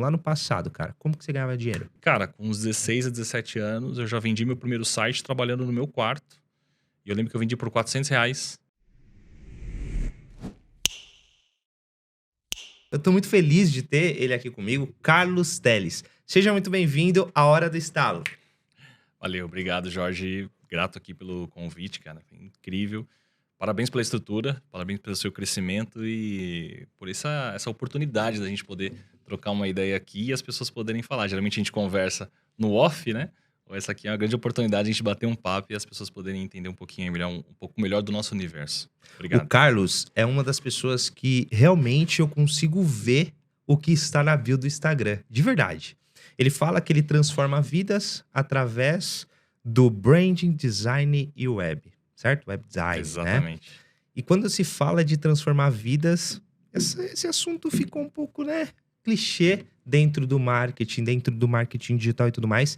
Lá no passado, cara, como que você ganhava dinheiro? Cara, com uns 16 a 17 anos, eu já vendi meu primeiro site trabalhando no meu quarto. E eu lembro que eu vendi por R$ 400. Eu tô muito feliz de ter ele aqui comigo, Carlos Telles. Seja muito bem-vindo à Hora do Estalo. Valeu, obrigado, Jorge. Grato aqui pelo convite, cara. Foi incrível. Parabéns pela estrutura, parabéns pelo seu crescimento e por essa oportunidade da gente poder trocar uma ideia aqui e as pessoas poderem falar. Geralmente a gente conversa no off, né? Ou essa aqui é uma grande oportunidade de a gente bater um papo e as pessoas poderem entender um pouquinho melhor, um pouco melhor do nosso universo. O Obrigado. Carlos é uma das pessoas que realmente eu consigo ver o que está na bio do Instagram, de verdade. Ele fala que ele transforma vidas através do branding, design e web, certo? Web design, né? Exatamente. E quando se fala de transformar vidas, esse assunto ficou um pouco, né, clichê dentro do marketing digital e tudo mais.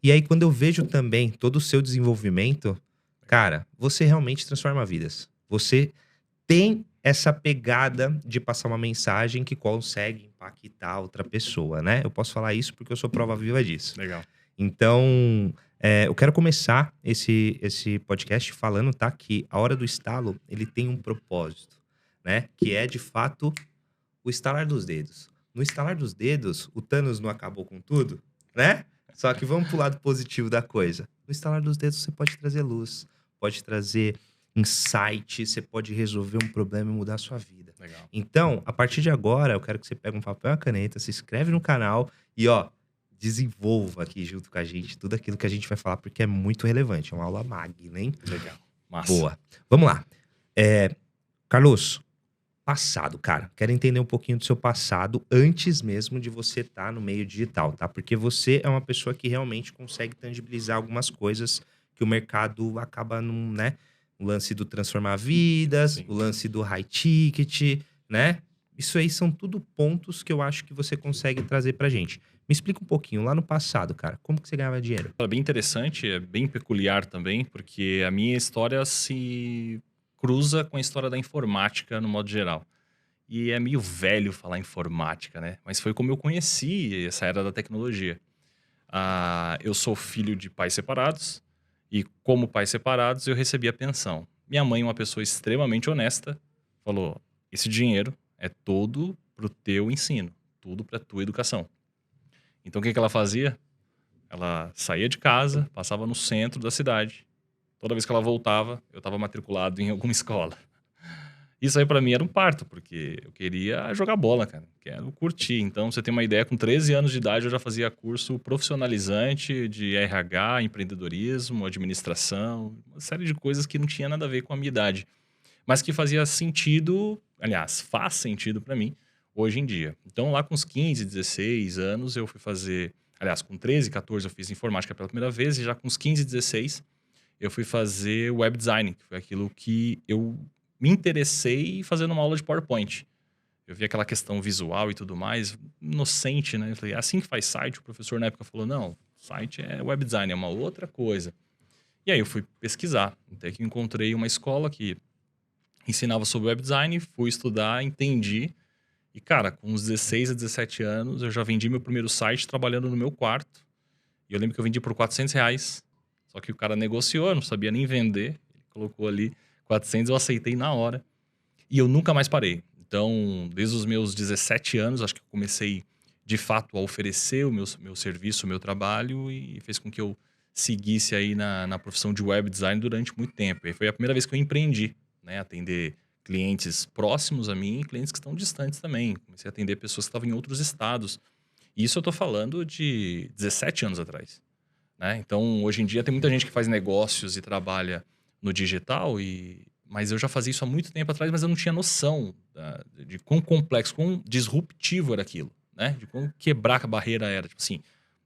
E aí, quando eu vejo também todo o seu desenvolvimento, Legal. cara, você realmente transforma vidas. Você tem essa pegada de passar uma mensagem que consegue impactar outra pessoa, né? Eu posso falar isso porque eu sou prova viva disso. Legal. Então, eu quero começar esse podcast falando, tá, que a Hora do Estalo, ele tem um propósito, né, que é, de fato, o estalar dos dedos. No estalar dos dedos, o Thanos não acabou com tudo, né? Só que vamos pro lado positivo da coisa. No estalar dos dedos, você pode trazer luz, pode trazer insight, você pode resolver um problema e mudar a sua vida. Legal. Então, a partir de agora, eu quero que você pegue um papel e uma caneta, se inscreve no canal e, ó, desenvolva aqui junto com a gente tudo aquilo que a gente vai falar, porque é muito relevante. É uma aula magna, hein? Legal. Massa. Boa. Vamos lá. Carlos, passado, cara. Quero entender um pouquinho do seu passado antes mesmo de você estar no meio digital, tá? Porque você é uma pessoa que realmente consegue tangibilizar algumas coisas que o mercado acaba num, né? O lance do transformar vidas, o Sim. lance do high ticket, né? Isso aí são tudo pontos que eu acho que você consegue trazer pra gente. Me explica um pouquinho, lá no passado, cara, como que você ganhava dinheiro? É bem interessante, é bem peculiar também, porque a minha história se cruza com a história da informática no modo geral. E é meio velho falar informática, né? Mas foi como eu conheci essa era da tecnologia. Eu sou filho de pais separados e, como pais separados, eu recebia pensão. Minha mãe, uma pessoa extremamente honesta, falou: esse dinheiro é todo pro teu ensino, tudo pra tua educação. Então o que que ela fazia? Ela saía de casa, passava no centro da cidade. Toda vez que ela voltava, eu estava matriculado em alguma escola. Isso aí pra mim era um parto, porque eu queria jogar bola, cara. Quero curtir. Então, pra você ter uma ideia, com 13 anos de idade eu já fazia curso profissionalizante de RH, empreendedorismo, administração, uma série de coisas que não tinha nada a ver com a minha idade, mas que fazia sentido, aliás, faz sentido pra mim hoje em dia. Então, lá com uns 15, 16 anos, eu fui fazer, aliás, com 13, 14 eu fiz informática pela primeira vez, e já com uns 15, 16 eu fui fazer web design, que foi aquilo que eu me interessei fazendo uma aula de PowerPoint. Eu vi aquela questão visual e tudo mais, inocente, né? Eu falei: "É assim que faz site?" O professor na época falou: "Não, site é web design, é uma outra coisa." E aí eu fui pesquisar, até que encontrei uma escola que ensinava sobre web design, fui estudar, entendi. E, cara, com uns 16 a 17 anos, eu já vendi meu primeiro site trabalhando no meu quarto. E eu lembro que eu vendi por R$ 400. Só que o cara negociou, eu não sabia nem vender. Ele colocou ali 400, eu aceitei na hora. E eu nunca mais parei. Então, desde os meus 17 anos, acho que eu comecei de fato a oferecer o meu serviço, o meu trabalho, e fez com que eu seguisse aí na profissão de web design durante muito tempo. E foi a primeira vez que eu empreendi, né? Atender clientes próximos a mim e clientes que estão distantes também. Comecei a atender pessoas que estavam em outros estados. E isso eu tô falando de 17 anos atrás, né? Então, hoje em dia tem muita gente que faz negócios e trabalha no digital, mas eu já fazia isso há muito tempo atrás, mas eu não tinha noção de quão complexo, quão disruptivo era aquilo, né? De quão quebrar a barreira era. Tipo assim,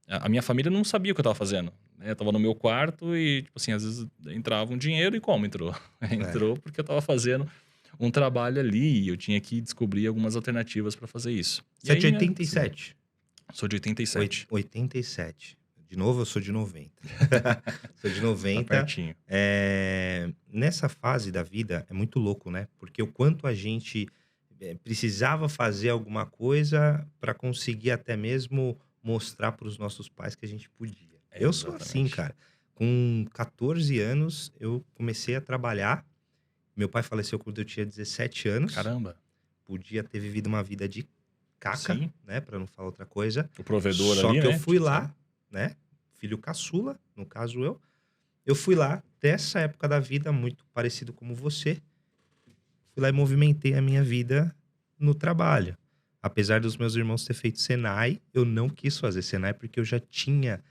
a minha família não sabia o que eu estava fazendo, né? Eu estava no meu quarto e, tipo assim, às vezes entrava um dinheiro e como entrou? É. Entrou porque eu estava fazendo um trabalho ali e eu tinha que descobrir algumas alternativas para fazer isso. E Você é aí de minha, oitenta e sim, sete. sou de 87. 87. De novo, eu sou de 90. Sou de Tá 90. pertinho. Nessa fase da vida é muito louco, né? Porque o quanto a gente precisava fazer alguma coisa para conseguir até mesmo mostrar para os nossos pais que a gente podia. Eu sou assim, Exatamente. cara. Com 14 anos, eu comecei a trabalhar. Meu pai faleceu quando eu tinha 17 anos. Caramba. Podia ter vivido uma vida de caca, Sim. né, para não falar outra coisa. O provedor Só ali, que eu né? fui Sabe? lá, né, filho caçula, no caso eu fui lá, dessa época da vida, muito parecido como você, fui lá e movimentei a minha vida no trabalho. Apesar dos meus irmãos ter feito Senai, eu não quis fazer Senai porque eu já tinha,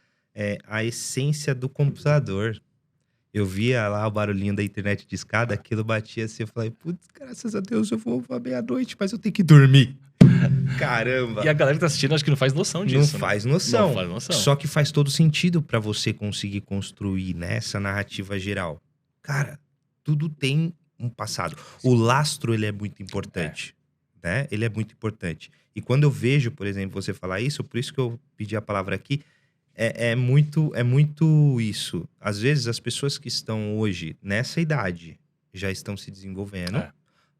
a essência do computador. Eu via lá o barulhinho da internet de escada, aquilo batia assim, eu falei: "Putz, graças a Deus eu vou à meia-noite, mas eu tenho que dormir". E Caramba, a galera que tá assistindo acho que não faz noção não disso, né? faz Não noção. faz noção. Só que faz todo sentido pra você conseguir construir, né, essa narrativa geral. Cara, tudo tem um passado. O lastro, ele é muito É. importante, né, ele é muito importante. E quando eu vejo, por exemplo, você falar isso, por isso que eu pedi a palavra aqui, é muito isso. Às vezes, as pessoas que estão hoje nessa idade já estão se desenvolvendo, É.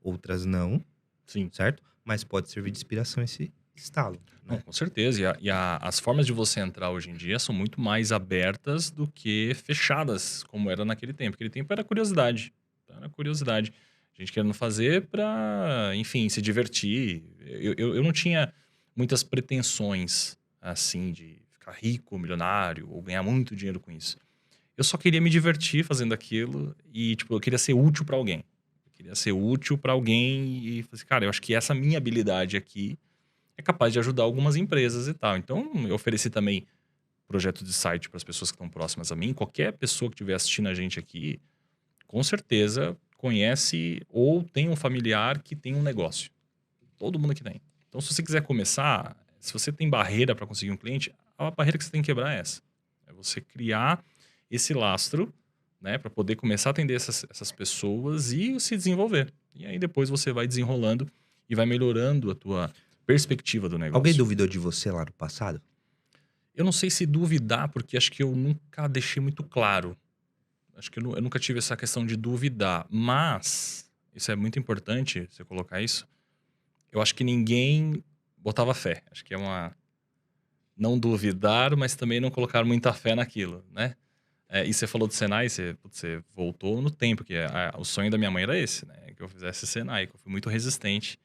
outras não, Sim. certo? Mas pode servir de inspiração esse estalo, Não, né? com certeza. As formas de você entrar hoje em dia são muito mais abertas do que fechadas, como era naquele tempo. Aquele tempo era curiosidade. Era curiosidade. A gente querendo fazer pra, enfim, se divertir. Eu não tinha muitas pretensões, assim, de ficar rico, milionário, ou ganhar muito dinheiro com isso. Eu só queria me divertir fazendo aquilo e, tipo, eu queria ser útil pra alguém. Eu queria ser útil pra alguém e falei assim, cara, eu acho que essa minha habilidade aqui é capaz de ajudar algumas empresas e tal. Então, eu ofereci também projeto de site para as pessoas que estão próximas a mim. Qualquer pessoa que estiver assistindo a gente aqui, com certeza conhece ou tem um familiar que tem um negócio. Todo mundo que tem. Então, se você quiser começar, se você tem barreira para conseguir um cliente, a barreira que você tem que quebrar é essa. É você criar esse lastro, né, para poder começar a atender essas pessoas e se desenvolver. E aí depois você vai desenrolando e vai melhorando a tua perspectiva do Alguém negócio. duvidou de você lá no passado? Eu não sei se duvidar, porque acho que eu nunca deixei muito claro. Acho que eu nunca tive essa questão de duvidar. Mas, isso é muito importante, você colocar isso. Eu acho que ninguém botava fé. Acho que é uma. Não duvidar, mas também não colocar muita fé naquilo, né? E você falou do Senai, você voltou no tempo, que o sonho da minha mãe era esse, né? Que eu fizesse Senai, que eu fui muito resistente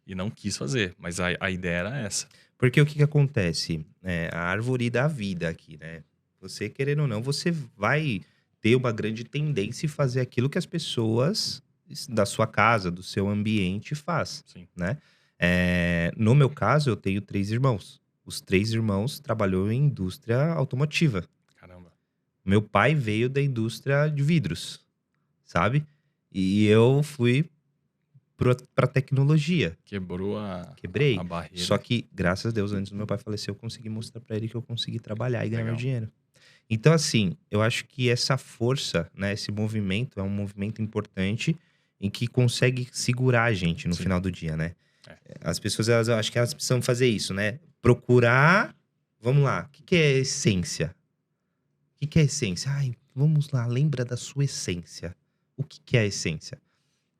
e não quis fazer. Mas a ideia era essa. Porque o que que acontece? A árvore da vida aqui, né? Você querendo ou não, você vai ter uma grande tendência em fazer aquilo que as pessoas da sua casa, do seu ambiente faz, Sim. né? No meu caso, eu tenho 3 irmãos. Os 3 irmãos trabalhou em indústria automotiva. Caramba. Meu pai veio da indústria de vidros, sabe? E eu fui pra tecnologia. Quebrou a Quebrei. Só barreira. que, graças a Deus, antes do meu pai falecer, eu consegui mostrar pra ele que eu consegui trabalhar e ganhar meu Legal. dinheiro. Então, assim, eu acho que essa força, né, esse movimento é um movimento importante em que consegue segurar a gente no Sim. final do dia, né? É. As pessoas, eu acho que elas precisam fazer isso, né? Procurar. Vamos lá. O que que é essência? O que que é essência? Ai, vamos lá, lembra da sua essência. O que que é a essência?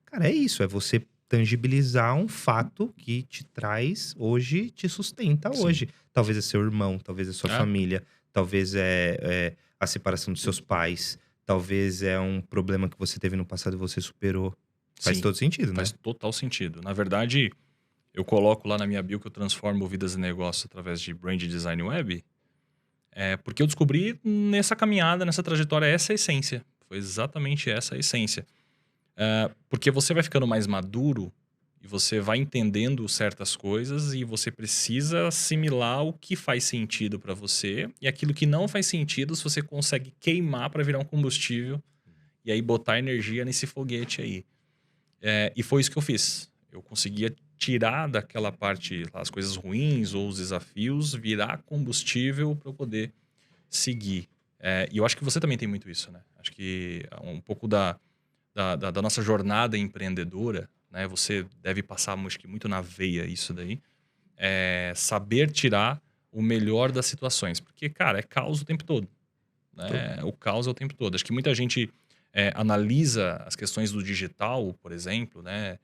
Cara, é isso, é você tangibilizar um fato que te traz hoje, te sustenta Sim. hoje. Talvez é seu irmão, talvez é sua É, família, talvez é a separação dos seus pais, talvez é um problema que você teve no passado e você superou. Faz sim. todo sentido, Faz né? total sentido. Na verdade, eu coloco lá na minha bio que eu transformo vidas em negócio através de brand design web, porque eu descobri nessa caminhada, nessa trajetória, essa essência. Foi exatamente essa a essência. Porque você vai ficando mais maduro e você vai entendendo certas coisas e você precisa assimilar o que faz sentido para você e aquilo que não faz sentido, se você consegue queimar para virar um combustível e aí botar energia nesse foguete aí. E foi isso que eu fiz. Eu conseguia tirar daquela parte as coisas ruins ou os desafios, virar combustível para eu poder seguir. E eu acho que você também tem muito isso, né? Acho que um pouco da nossa jornada empreendedora, né? Você deve passar, acho que muito na veia isso daí. Saber tirar o melhor das situações. Porque, cara, é caos o tempo todo. To- Né? O caos é o tempo todo. Acho que muita gente analisa as questões do digital, por exemplo, né?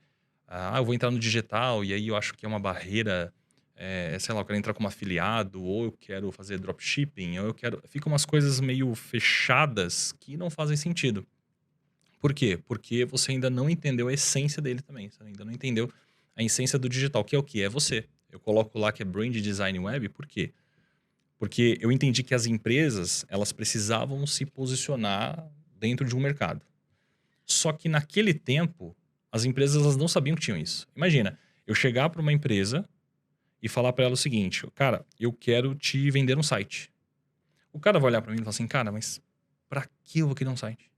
Eu vou entrar no digital e aí eu acho que é uma barreira, sei lá, eu quero entrar como afiliado, ou eu quero fazer dropshipping, ou eu quero. Ficam umas coisas meio fechadas que não fazem sentido. Por quê? Porque você ainda não entendeu a essência dele também. Você ainda não entendeu a essência do digital, que é o quê? É você. Eu coloco lá que é Brand Design Web, por quê? Porque eu entendi que as empresas, elas precisavam se posicionar dentro de um mercado. Só que naquele tempo, as empresas elas não sabiam que tinham isso. Imagina, eu chegar para uma empresa e falar para ela o seguinte: cara, eu quero te vender um site. O cara vai olhar para mim e falar assim: cara, mas para que eu vou criar um site?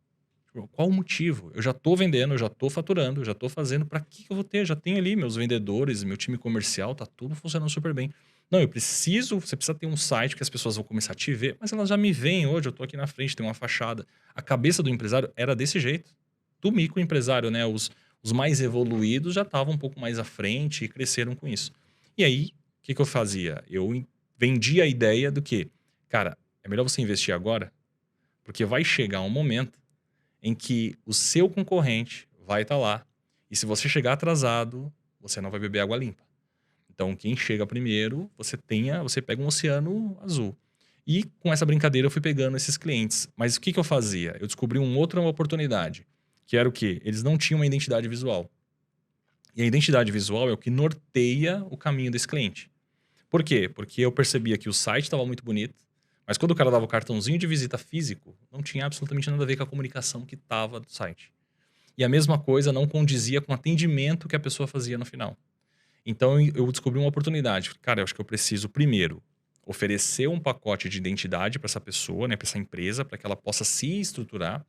Tipo, qual o motivo? Eu já tô vendendo, eu já tô faturando, eu já tô fazendo, para que eu vou ter? Já tenho ali meus vendedores, meu time comercial, tá tudo funcionando super bem. Não, você precisa ter um site que as pessoas vão começar a te ver, mas elas já me veem hoje, eu tô aqui na frente, tem uma fachada. A cabeça do empresário era desse jeito. Do microempresário, né? Os mais evoluídos já estavam um pouco mais à frente e cresceram com isso. E aí, o que eu fazia? Vendia a ideia do que, cara, é melhor você investir agora, porque vai chegar um momento em que o seu concorrente vai estar lá. E se você chegar atrasado, você não vai beber água limpa. Então, quem chega primeiro, você pega um oceano azul. E com essa brincadeira eu fui pegando esses clientes. Mas o que eu fazia? Eu descobri uma outra oportunidade, que era o quê? Eles não tinham uma identidade visual. E a identidade visual é o que norteia o caminho desse cliente. Por quê? Porque eu percebia que o site estava muito bonito, mas quando o cara dava o cartãozinho de visita físico, não tinha absolutamente nada a ver com a comunicação que estava do site. E a mesma coisa não condizia com o atendimento que a pessoa fazia no final. Então eu descobri uma oportunidade. Cara, eu acho que eu preciso primeiro oferecer um pacote de identidade para essa pessoa, né, para essa empresa, para que ela possa se estruturar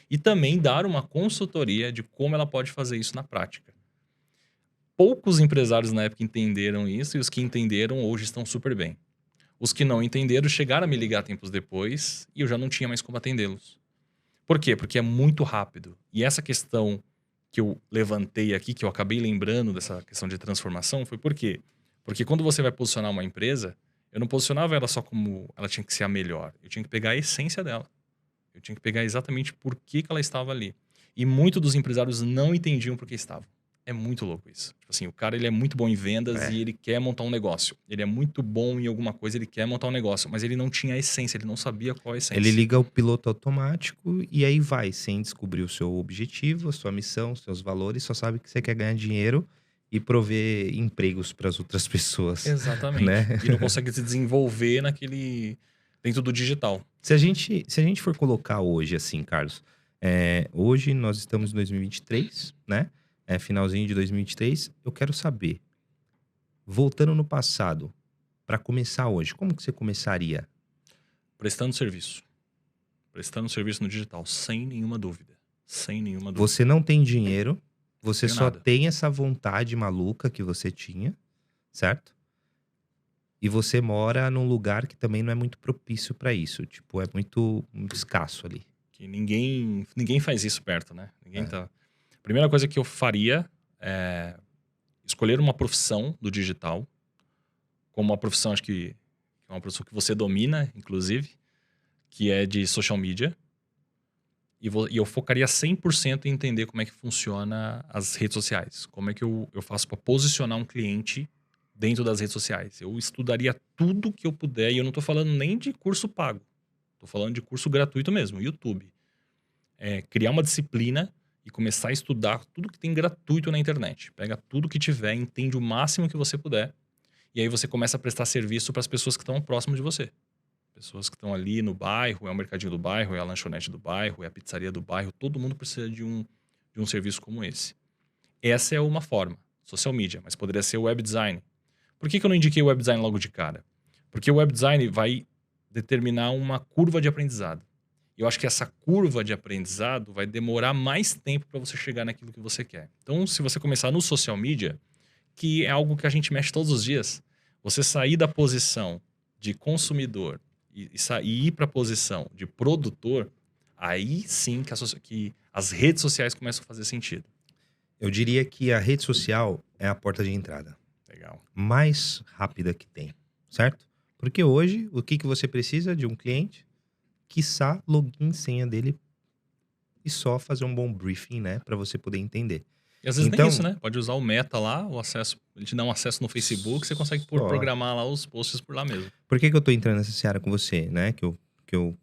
e também dar uma consultoria de como ela pode fazer isso na prática. Poucos empresários na época entenderam isso e os que entenderam hoje estão super bem. Os que não entenderam chegaram a me ligar tempos depois e eu já não tinha mais como atendê-los. Por quê? Porque é muito rápido. E essa questão que eu levantei aqui, que eu acabei lembrando dessa questão de transformação, foi por quê? Porque quando você vai posicionar uma empresa, eu não posicionava ela só como ela tinha que ser a melhor. Eu tinha que pegar a essência dela. Eu tinha que pegar exatamente por que ela estava ali. E muitos dos empresários não entendiam por que estavam. É muito louco isso. Tipo assim, o cara ele é muito bom em vendas É. e ele quer montar um negócio. Ele é muito bom em alguma coisa, ele quer montar um negócio, mas ele não tinha a essência, ele não sabia qual a Ele essência. liga o piloto automático e aí vai, sem descobrir o seu objetivo, a sua missão, os seus valores, só sabe que você quer ganhar dinheiro e prover empregos para as outras pessoas, né? Exatamente. E não consegue se desenvolver dentro do digital. Se a gente for colocar hoje, assim, Carlos, hoje nós estamos em 2023, né? Finalzinho de 2023. Eu quero saber, voltando no passado, para começar hoje, como que você começaria? Prestando serviço. Prestando serviço no digital, sem nenhuma dúvida. Sem nenhuma dúvida. Você não tem dinheiro, Não você tenho só nada. tem essa vontade maluca que você tinha, certo? E você mora num lugar que também não é muito propício para isso, tipo, é muito escasso ali. Que ninguém faz isso perto, né? Ninguém É. tá. Primeira coisa que eu faria é escolher uma profissão do digital, como uma profissão, acho que é uma profissão que você domina, inclusive, que é de social media. E eu focaria 100% em entender como é que funciona as redes sociais. Como é que eu faço para posicionar um cliente dentro das redes sociais. Eu estudaria tudo que eu puder, e eu não estou falando nem de curso pago. Estou falando de curso gratuito mesmo, YouTube. Criar uma disciplina e começar a estudar tudo que tem gratuito na internet. Pega tudo que tiver, entende o máximo que você puder, e aí você começa a prestar serviço para as pessoas que estão próximas de você. Pessoas que estão ali no bairro, é o mercadinho do bairro, é a lanchonete do bairro, é a pizzaria do bairro. Todo mundo precisa de um serviço como esse. Essa é uma forma, social media, mas poderia ser o web design. Por que eu não indiquei o web design logo de cara? Porque o web design vai determinar uma curva de aprendizado. Eu acho que essa curva de aprendizado vai demorar mais tempo para você chegar naquilo que você quer. Então, se você começar no social media, que é algo que a gente mexe todos os dias, você sair da posição de consumidor e ir para a posição de produtor, aí sim que as redes sociais começam a fazer sentido. Eu diria que a rede social é a porta de entrada Legal. mais rápida que tem, certo? Porque hoje, o que você precisa de um cliente? Quiçá login e senha dele e só fazer um bom briefing, né, para você poder entender. E às vezes nem Então, isso, né? Pode usar o Meta lá, o acesso, ele te dá um acesso no Facebook, você consegue só. programar lá os posts por lá mesmo. Por que que eu tô entrando nessa seara com você, né? Que eu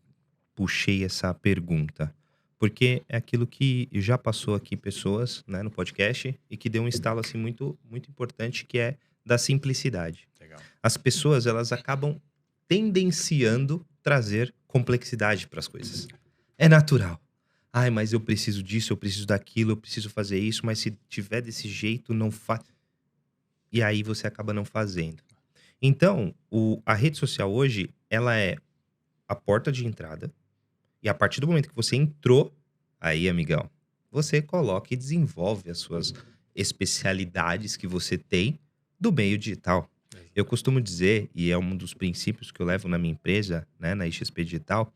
puxei essa pergunta. Porque é aquilo que já passou aqui pessoas, né, no podcast e que deu um estalo assim muito muito importante que é da simplicidade. Legal. As pessoas elas acabam tendenciando trazer complexidade para as coisas. É natural. Ai, mas eu preciso disso, eu preciso daquilo, eu preciso fazer isso, mas se tiver desse jeito não faz. E aí você acaba não fazendo. Então, a rede social hoje, ela é a porta de entrada e a partir do momento que você entrou, aí, amigão, você coloca e desenvolve as suas especialidades que você tem do meio digital. Eu costumo dizer, e é um dos princípios que eu levo na minha empresa, né, na XP Digital,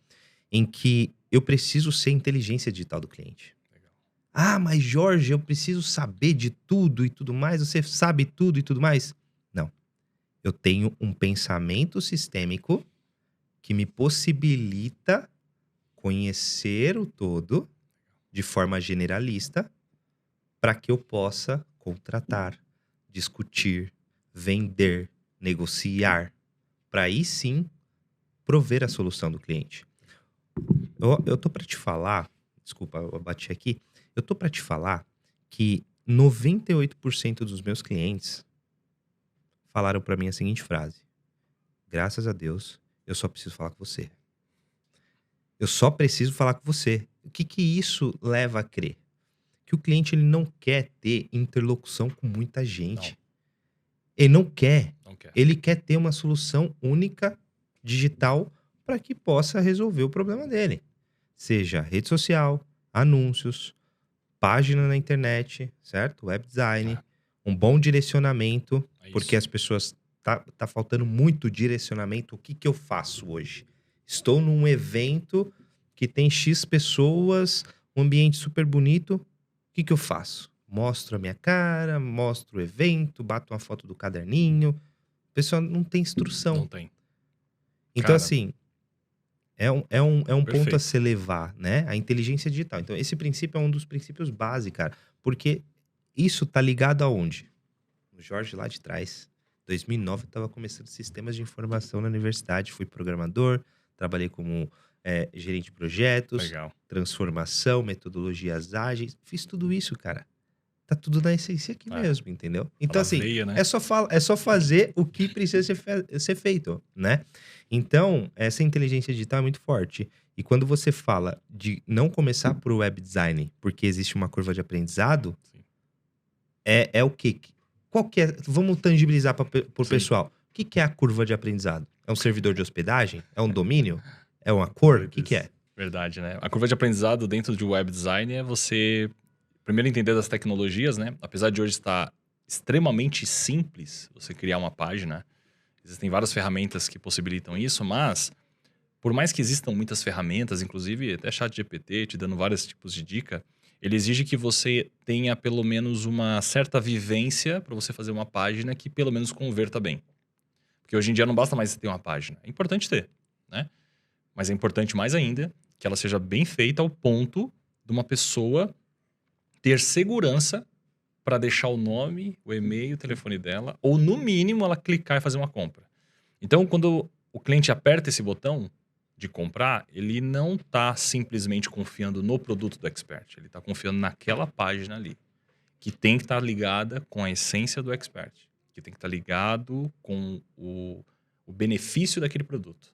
em que eu preciso ser inteligência digital do cliente. Legal. Ah, mas Jorge, eu preciso saber de tudo e tudo mais. Você sabe tudo e tudo mais? Não. Eu tenho um pensamento sistêmico que me possibilita conhecer o todo de forma generalista para que eu possa contratar, discutir, vender, negociar, para aí sim prover a solução do cliente. Eu tô para te falar, desculpa, eu bati aqui. Eu tô para te falar que 98% dos meus clientes falaram para mim a seguinte frase: graças a Deus, eu só preciso falar com você. Eu só preciso falar com você. O que que isso leva a crer? Que o cliente ele não quer ter interlocução com muita gente. Não, Ele não quer. não quer. Ele quer ter uma solução única, digital, para que possa resolver o problema dele. Seja rede social, anúncios, página na internet, certo? Web design, É, um bom direcionamento, é porque isso. as pessoas tá faltando muito direcionamento. O que que eu faço hoje? Estou num evento que tem X pessoas, um ambiente super bonito. O que que eu faço? Mostro a minha cara, mostro o evento, bato uma foto do caderninho. O pessoal não tem instrução. Não tem. Então, Cara, assim, é um ponto a perfeito. se levar, né? A inteligência digital. Então, esse princípio é um dos princípios base, cara. Porque isso tá ligado aonde? O Jorge lá de trás. 2009 eu estava começando sistemas de informação na universidade. Fui programador, trabalhei como gerente de projetos, Legal. transformação, metodologias ágeis. Fiz tudo isso, cara. Tá tudo na essência aqui É, mesmo, entendeu? tá Então, na assim, veia, é né? só fazer o que precisa ser feito, né? Então, essa inteligência digital é muito forte. E quando você fala de não começar por web design, porque existe uma curva de aprendizado, Sim. é o quê? Qual que é? Vamos tangibilizar pro Sim. pessoal. O que que é a curva de aprendizado? É um servidor de hospedagem? É um domínio? É uma cor? O Doido que que isso. é? Verdade, né? A curva de aprendizado dentro de web design é você primeiro entender das tecnologias, né? Apesar de hoje estar extremamente simples você criar uma página, existem várias ferramentas que possibilitam isso, mas por mais que existam muitas ferramentas, inclusive até ChatGPT te dando vários tipos de dica, ele exige que você tenha pelo menos uma certa vivência para você fazer uma página que pelo menos converta bem. Porque hoje em dia não basta mais você ter uma página. É importante ter, né? Mas é importante mais ainda que ela seja bem feita ao ponto de uma pessoa ter segurança para deixar o nome, o e-mail, o telefone dela, ou no mínimo ela clicar e fazer uma compra. Então, quando o cliente aperta esse botão de comprar, ele não está simplesmente confiando no produto do expert, ele está confiando naquela página ali, que tem que estar ligada com a essência do expert, que tem que estar ligado com o benefício daquele produto.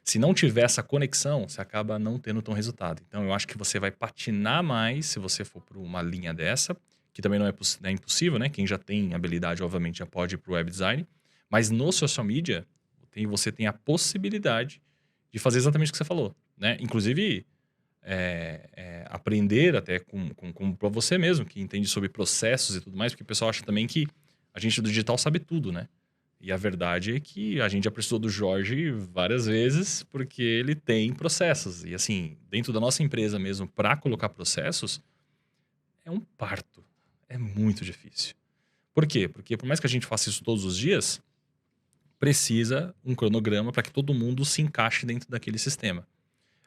Se não tiver essa conexão, você acaba não tendo tão resultado. Então, eu acho que você vai patinar mais se você for para uma linha dessa, que também não é impossível, né? Quem já tem habilidade, obviamente, já pode ir para o web design. Mas no social media, você tem a possibilidade de fazer exatamente o que você falou, né? Inclusive, aprender até para você mesmo, que entende sobre processos e tudo mais, porque o pessoal acha também que a gente do digital sabe tudo, né? E a verdade é que a gente já precisou do Jorge várias vezes, porque ele tem processos. E assim, dentro da nossa empresa mesmo, para colocar processos, é um parto. É muito difícil. Por quê? Porque por mais que a gente faça isso todos os dias, precisa um cronograma para que todo mundo se encaixe dentro daquele sistema.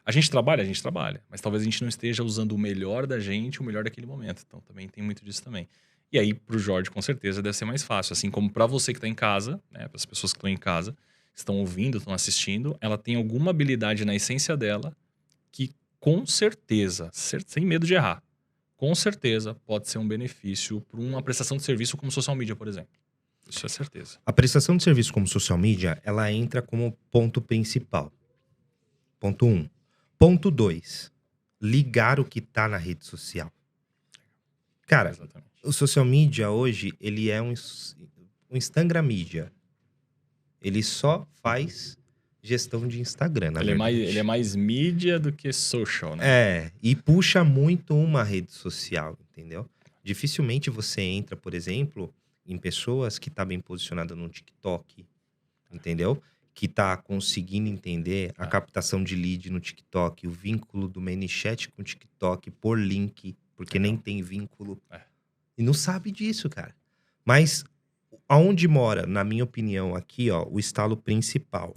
A gente trabalha, mas talvez a gente não esteja usando o melhor da gente, o melhor daquele momento. Então também tem muito disso também. E aí pro Jorge com certeza deve ser mais fácil, assim como para você que tá em casa, né, para as pessoas que estão em casa, estão ouvindo, estão assistindo, ela tem alguma habilidade na essência dela que com certeza, sem medo de errar, com certeza pode ser um benefício para uma prestação de serviço como social media, por exemplo. Isso é certeza. A prestação de serviço como social media, ela entra como ponto principal. Ponto 1. Ponto 2. Ligar o que tá na rede social. Cara, Exatamente. o social media hoje, ele é um Instagram media. Ele só faz gestão de Instagram, na verdade. Ele é mais mídia do que social, né? E puxa muito uma rede social, entendeu? Dificilmente você entra, por exemplo, em pessoas que tá bem posicionada no TikTok, entendeu? Que tá conseguindo entender a captação de lead no TikTok, o vínculo do ManyChat com o TikTok por link, porque nem tem vínculo. E não sabe disso, cara. Mas aonde mora, na minha opinião, aqui, ó, o estalo principal,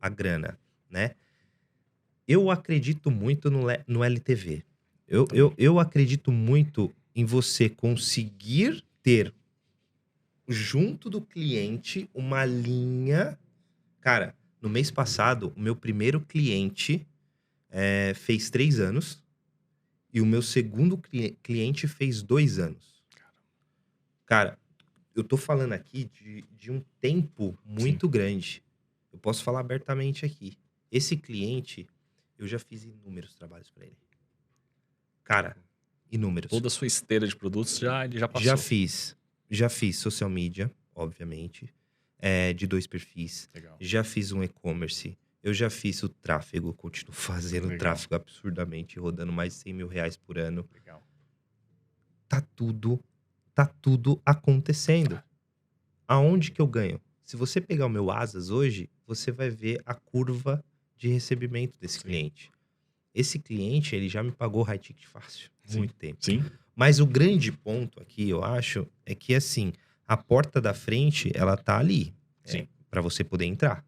a grana, né? Eu acredito muito no LTV. Eu acredito muito em você conseguir ter junto do cliente uma linha. Cara, no mês passado, o meu primeiro cliente fez 3 anos e o meu segundo cliente fez 2 anos. Cara, eu tô falando aqui de um tempo muito grande. Eu posso falar abertamente aqui. Esse cliente, eu já fiz inúmeros trabalhos para ele. Cara, inúmeros. Toda a sua esteira de produtos ele já passou. Já fiz social media, obviamente, de 2 perfis. Legal. Já fiz um e-commerce. Eu já fiz o tráfego, continuo fazendo Legal. tráfego absurdamente, rodando mais de 100 mil reais por ano. Legal. Tá tudo acontecendo. Aonde que eu ganho? Se você pegar o meu Asas hoje, você vai ver a curva de recebimento desse cliente. Esse cliente, ele já me pagou high ticket fácil, muito tempo. Sim. Mas o grande ponto aqui, eu acho, é que assim, a porta da frente, ela tá ali. Para você poder entrar.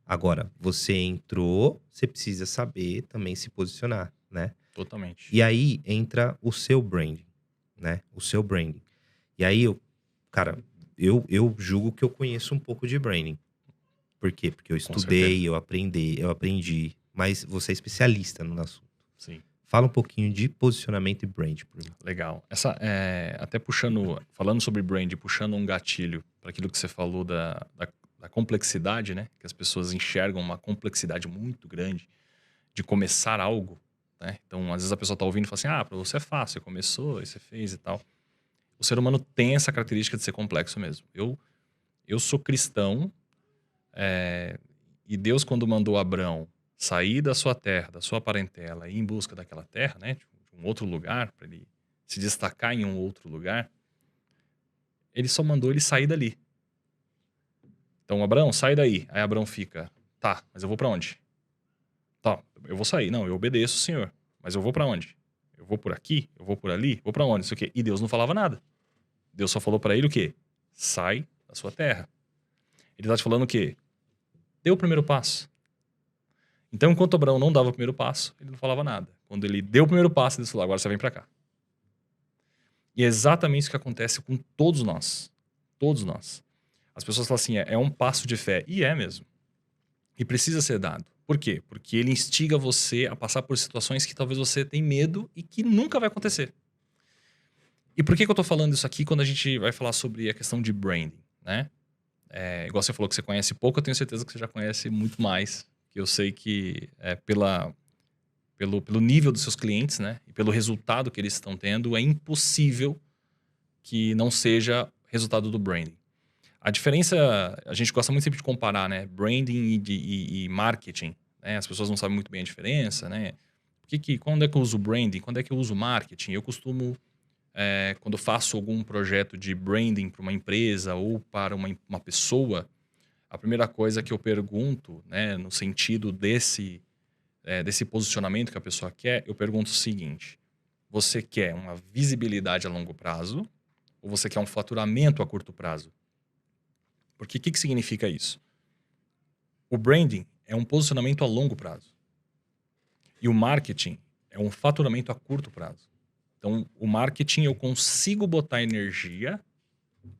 Agora, você entrou, você precisa saber também se posicionar, né? Totalmente. E aí entra o seu branding, né? O seu branding. E aí, eu julgo que eu conheço um pouco de branding. Por quê? Porque eu estudei, eu aprendi. Mas você é especialista no assunto. Sim. Fala um pouquinho de posicionamento e brand por mim. Legal. Até falando sobre brand, puxando um gatilho para aquilo que você falou da complexidade, né? Que as pessoas enxergam uma complexidade muito grande de começar algo, né? Então, às vezes a pessoa tá ouvindo e fala assim, para você é fácil, você começou, você fez e tal. O ser humano tem essa característica de ser complexo mesmo. Eu sou cristão, e Deus, quando mandou Abrão sair da sua terra, da sua parentela, e ir em busca daquela terra, né, de um outro lugar, para ele se destacar em um outro lugar, ele só mandou ele sair dali. Então, Abrão, sai daí. Aí Abrão fica, tá, mas eu vou para onde? Tá, eu vou sair. Não, eu obedeço o Senhor. Mas eu vou para onde? Eu vou por aqui? Eu vou por ali? Vou para onde? Isso aqui. E Deus não falava nada. Deus só falou para ele o quê? Sai da sua terra. Ele tá te falando o quê? Dê o primeiro passo. Então, enquanto Abraão não dava o primeiro passo, ele não falava nada. Quando ele deu o primeiro passo, ele falou, agora você vem para cá. E é exatamente isso que acontece com todos nós. Todos nós. As pessoas falam assim, é um passo de fé. E é mesmo. E precisa ser dado. Por quê? Porque ele instiga você a passar por situações que talvez você tenha medo e que nunca vai acontecer. E por que eu tô falando isso aqui quando a gente vai falar sobre a questão de branding, né? Igual você falou que você conhece pouco, eu tenho certeza que você já conhece muito mais. Que eu sei que pelo nível dos seus clientes, né? E pelo resultado que eles estão tendo, é impossível que não seja resultado do branding. A diferença, a gente gosta muito sempre de comparar, né? Branding e marketing. Né? As pessoas não sabem muito bem a diferença, né? Quando é que eu uso branding? Quando é que eu uso marketing? Eu costumo, quando eu faço algum projeto de branding para uma empresa ou para uma pessoa, a primeira coisa que eu pergunto, né, no sentido desse posicionamento que a pessoa quer, eu pergunto o seguinte: você quer uma visibilidade a longo prazo ou você quer um faturamento a curto prazo? Porque o que significa isso? O branding é um posicionamento a longo prazo. E o marketing é um faturamento a curto prazo. Então, o marketing eu consigo botar energia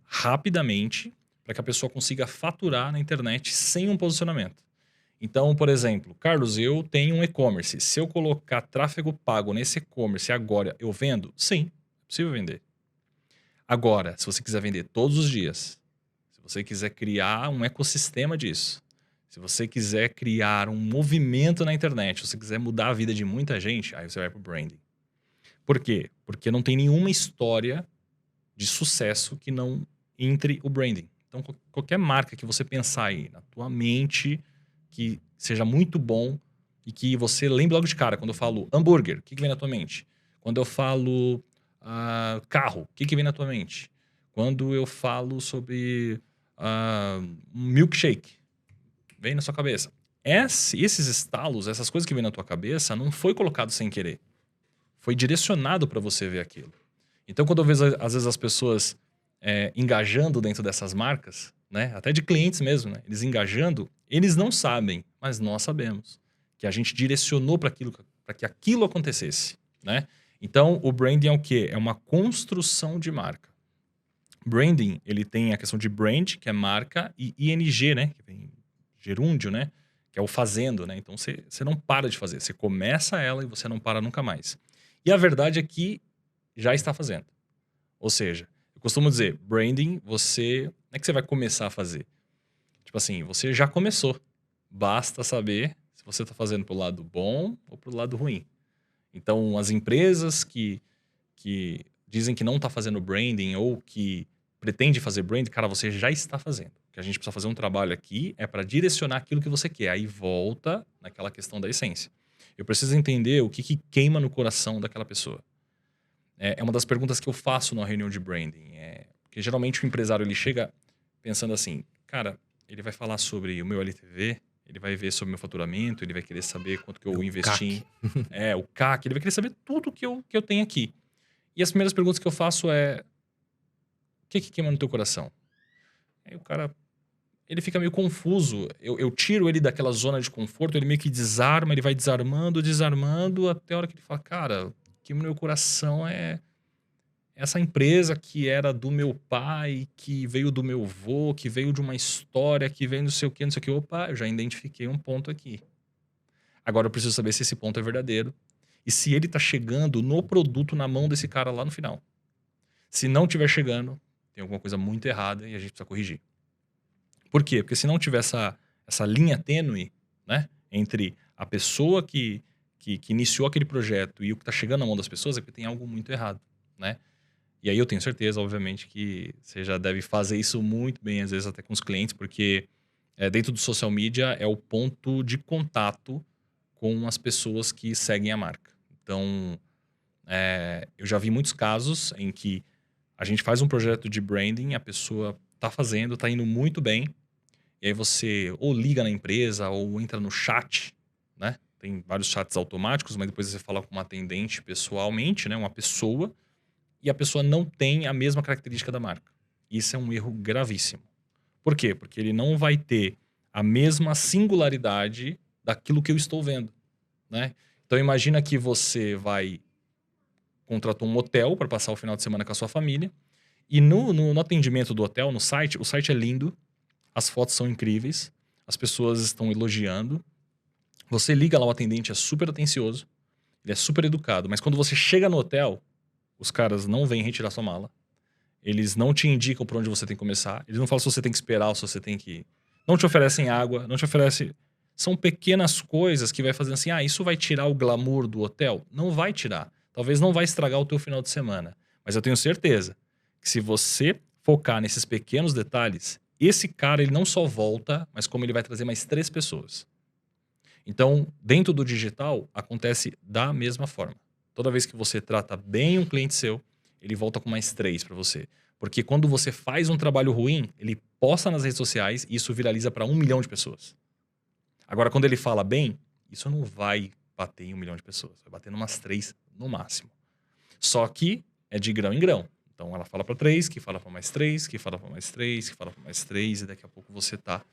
rapidamente para que a pessoa consiga faturar na internet sem um posicionamento. Então, por exemplo, Carlos, eu tenho um e-commerce. Se eu colocar tráfego pago nesse e-commerce agora, eu vendo? Sim, é possível vender. Agora, se você quiser vender todos os dias, se você quiser criar um ecossistema disso, se você quiser criar um movimento na internet, se você quiser mudar a vida de muita gente, aí você vai para o branding. Por quê? Porque não tem nenhuma história de sucesso que não entre o branding. Então, qualquer marca que você pensar aí na tua mente, que seja muito bom e que você lembre logo de cara. Quando eu falo hambúrguer, o que vem na tua mente? Quando eu falo carro, o que vem na tua mente? Quando eu falo sobre um milkshake, vem na sua cabeça. Esses estalos, essas coisas que vem na tua cabeça, não foi colocado sem querer. Foi direcionado para você ver aquilo. Então, quando eu vejo, às vezes, as pessoas engajando dentro dessas marcas, né? Até de clientes mesmo, né? Eles engajando, eles não sabem, mas nós sabemos. Que a gente direcionou para que aquilo acontecesse, né? Então, o branding é o quê? É uma construção de marca. Branding, ele tem a questão de brand, que é marca, e ING, né? Que vem gerúndio, né? Que é o fazendo, né? Então, você não para de fazer. Você começa ela e você não para nunca mais. E a verdade é que já está fazendo. Ou seja, eu costumo dizer, branding, não é que você vai começar a fazer. Tipo assim, você já começou. Basta saber se você está fazendo pro lado bom ou pro lado ruim. Então, as empresas que dizem que não está fazendo branding ou que pretende fazer branding, cara, você já está fazendo. O que a gente precisa fazer um trabalho aqui é para direcionar aquilo que você quer. Aí volta naquela questão da essência. Eu preciso entender o que queima no coração daquela pessoa. É uma das perguntas que eu faço numa reunião de branding. Porque geralmente o empresário ele chega pensando assim, cara, ele vai falar sobre o meu LTV, ele vai ver sobre o meu faturamento, ele vai querer saber quanto que eu O investi. CAC. O CAC, ele vai querer saber tudo que eu tenho aqui. E as primeiras perguntas que eu faço é, o que queima no teu coração? Aí o cara, ele fica meio confuso. Eu tiro ele daquela zona de conforto, ele meio que desarma, ele vai desarmando, desarmando, até a hora que ele fala, cara, o que queima no meu coração é essa empresa que era do meu pai, que veio do meu avô, que veio de uma história, que veio não sei o que, não sei o que. Opa, eu já identifiquei um ponto aqui. Agora eu preciso saber se esse ponto é verdadeiro e se ele tá chegando no produto na mão desse cara lá no final. Se não tiver chegando, tem alguma coisa muito errada e a gente precisa corrigir. Por quê? Porque se não tiver essa linha tênue, né, entre a pessoa que iniciou aquele projeto e o que está chegando na mão das pessoas, é porque tem algo muito errado, né? E aí eu tenho certeza, obviamente, que você já deve fazer isso muito bem, às vezes até com os clientes, porque dentro do social media é o ponto de contato com as pessoas que seguem a marca. Então, eu já vi muitos casos em que a gente faz um projeto de branding, a pessoa tá fazendo, tá indo muito bem, e aí você ou liga na empresa ou entra no chat, né? Tem vários chats automáticos, mas depois você fala com uma atendente pessoalmente, né? Uma pessoa, e a pessoa não tem a mesma característica da marca. Isso é um erro gravíssimo. Por quê? Porque ele não vai ter a mesma singularidade daquilo que eu estou vendo, né? Então imagina que você contratou um hotel para passar o final de semana com a sua família, e no atendimento do hotel, no site, o site é lindo, as fotos são incríveis, as pessoas estão elogiando, você liga lá, o atendente é super atencioso, ele é super educado, mas quando você chega no hotel, os caras não vêm retirar sua mala. Eles não te indicam por onde você tem que começar. Eles não falam se você tem que esperar ou se você tem que... Não te oferecem água, não te oferecem... São pequenas coisas que vai fazendo assim, isso vai tirar o glamour do hotel? Não vai tirar. Talvez não vai estragar o teu final de semana. Mas eu tenho certeza que se você focar nesses pequenos detalhes, esse cara ele não só volta, mas como ele vai trazer mais 3 pessoas. Então, dentro do digital, acontece da mesma forma. Toda vez que você trata bem um cliente seu, ele volta com mais 3 para você. Porque quando você faz um trabalho ruim, ele posta nas redes sociais e isso viraliza para 1 milhão de pessoas. Agora, quando ele fala bem, isso não vai bater em 1 milhão de pessoas. Vai bater em umas 3 no máximo. Só que é de grão em grão. Então, ela fala para 3, que fala para mais 3, que fala para mais 3, que fala para mais 3, e daqui a pouco você está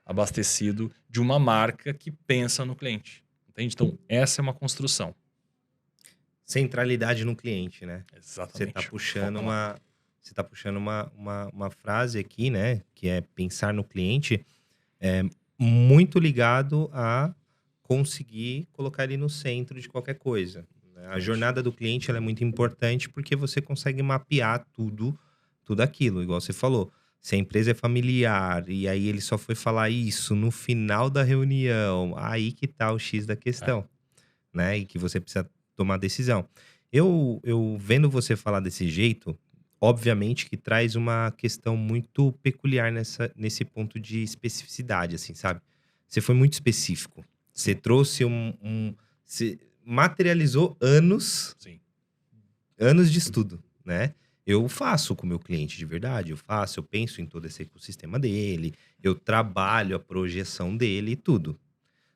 abastecido de uma marca que pensa no cliente. Entende? Então, essa é uma construção. Centralidade no cliente, né? Você tá Exatamente. puxando Foca lá. uma frase aqui, né? Que é pensar no cliente, é muito ligado a conseguir colocar ele no centro de qualquer coisa, né? A Exatamente. jornada do cliente ela é muito importante porque você consegue mapear tudo aquilo, igual você falou. Se a empresa é familiar e aí ele só foi falar isso no final da reunião, aí que tá o X da É, questão, né? E que você precisa tomar decisão. Eu vendo você falar desse jeito, obviamente que traz uma questão muito peculiar nesse ponto de especificidade, assim, sabe? Você foi muito específico. Você sim, trouxe você materializou sim. anos de estudo, né? Eu faço com o meu cliente de verdade, eu penso em todo esse ecossistema dele, eu trabalho a projeção dele e tudo.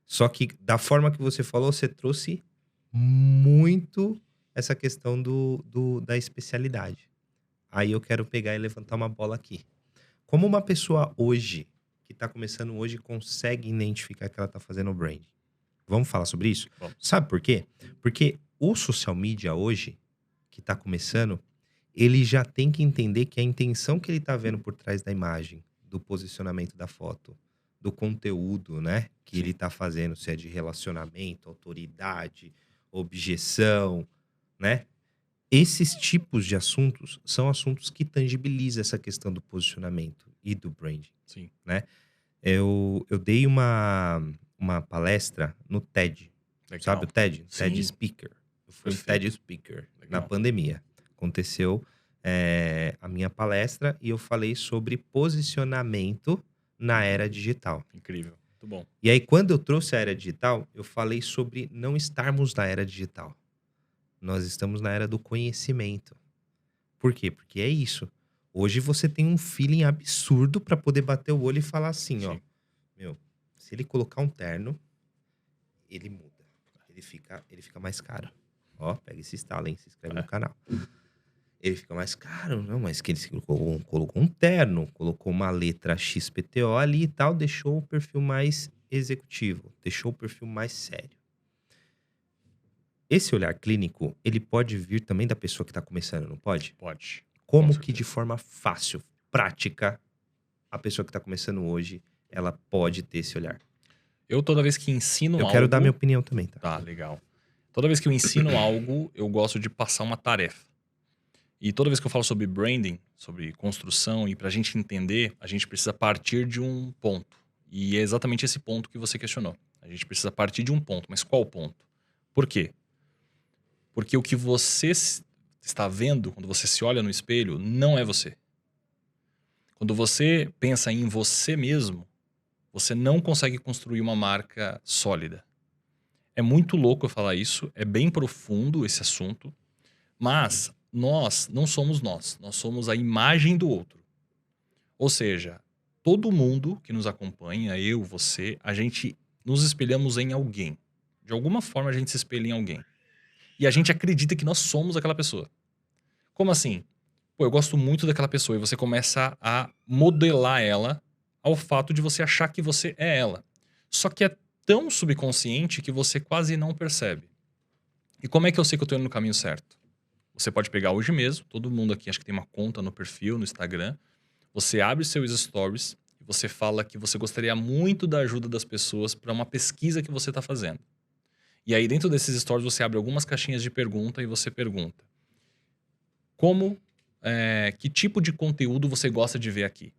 Só que da forma que você falou, você trouxe muito essa questão da especialidade. Aí eu quero pegar e levantar uma bola aqui. Como uma pessoa hoje, que está começando hoje, consegue identificar que ela está fazendo brand? Vamos falar sobre isso? Vamos. Sabe por quê? Porque o social media hoje, que está começando, ele já tem que entender que a intenção que ele está vendo por trás da imagem, do posicionamento da foto, do conteúdo, né, que ele Sim, está fazendo, se é de relacionamento, autoridade, objeção, né? Esses tipos de assuntos são assuntos que tangibilizam essa questão do posicionamento e do brand, sim. né? Eu dei uma palestra no TED, sabe o Legal. TED? TED Sim, Speaker. Eu fui um TED perfeito. Speaker na Legal. pandemia. Aconteceu, a minha palestra e eu falei sobre posicionamento na era digital. Incrível. Muito bom. E aí, quando eu trouxe a era digital, eu falei sobre não estarmos na era digital. Nós estamos na era do conhecimento. Por quê? Porque é isso. Hoje você tem um feeling absurdo para poder bater o olho e falar assim, ó, Sim. meu, se ele colocar um terno, ele muda. Ele fica mais caro. Ó, pega esse estalo, hein? Se inscreve no É, canal. Ele fica mais caro, não, mas que ele colocou um terno, colocou uma letra XPTO ali e tal, deixou o perfil mais executivo, deixou o perfil mais sério. Esse olhar clínico, ele pode vir também da pessoa que está começando, não pode? pode. Com Como que de certeza. forma fácil, prática, a pessoa que está começando hoje, ela pode ter esse olhar? Eu, toda vez que ensino Eu quero dar minha algo. opinião também, tá? Tá, legal. Toda vez que eu ensino algo, eu gosto de passar uma tarefa. E toda vez que eu falo sobre branding, sobre construção, e para a gente entender, a gente precisa partir de um ponto. E é exatamente esse ponto que você questionou. A gente precisa partir de um ponto. Mas qual ponto? Por quê? Porque o que você está vendo quando você se olha no espelho não é você. Quando você pensa em você mesmo, você não consegue construir uma marca sólida. É muito louco eu falar isso, é bem profundo esse assunto, mas nós não somos nós somos a imagem do outro. Ou seja, todo mundo que nos acompanha, eu, você, a gente nos espelhamos em alguém. De alguma forma a gente se espelha em alguém. E a gente acredita que nós somos aquela pessoa. Como assim? Pô, eu gosto muito daquela pessoa e você começa a modelar ela ao fato de você achar que você é ela. Só que é tão subconsciente que você quase não percebe. E como é que eu sei que eu tô indo no caminho certo? Você pode pegar hoje mesmo, todo mundo aqui acho que tem uma conta no perfil, no Instagram. Você abre seus stories e você fala que você gostaria muito da ajuda das pessoas para uma pesquisa que você está fazendo. E aí dentro desses stories você abre algumas caixinhas de pergunta e você pergunta: que tipo de conteúdo você gosta de ver aqui?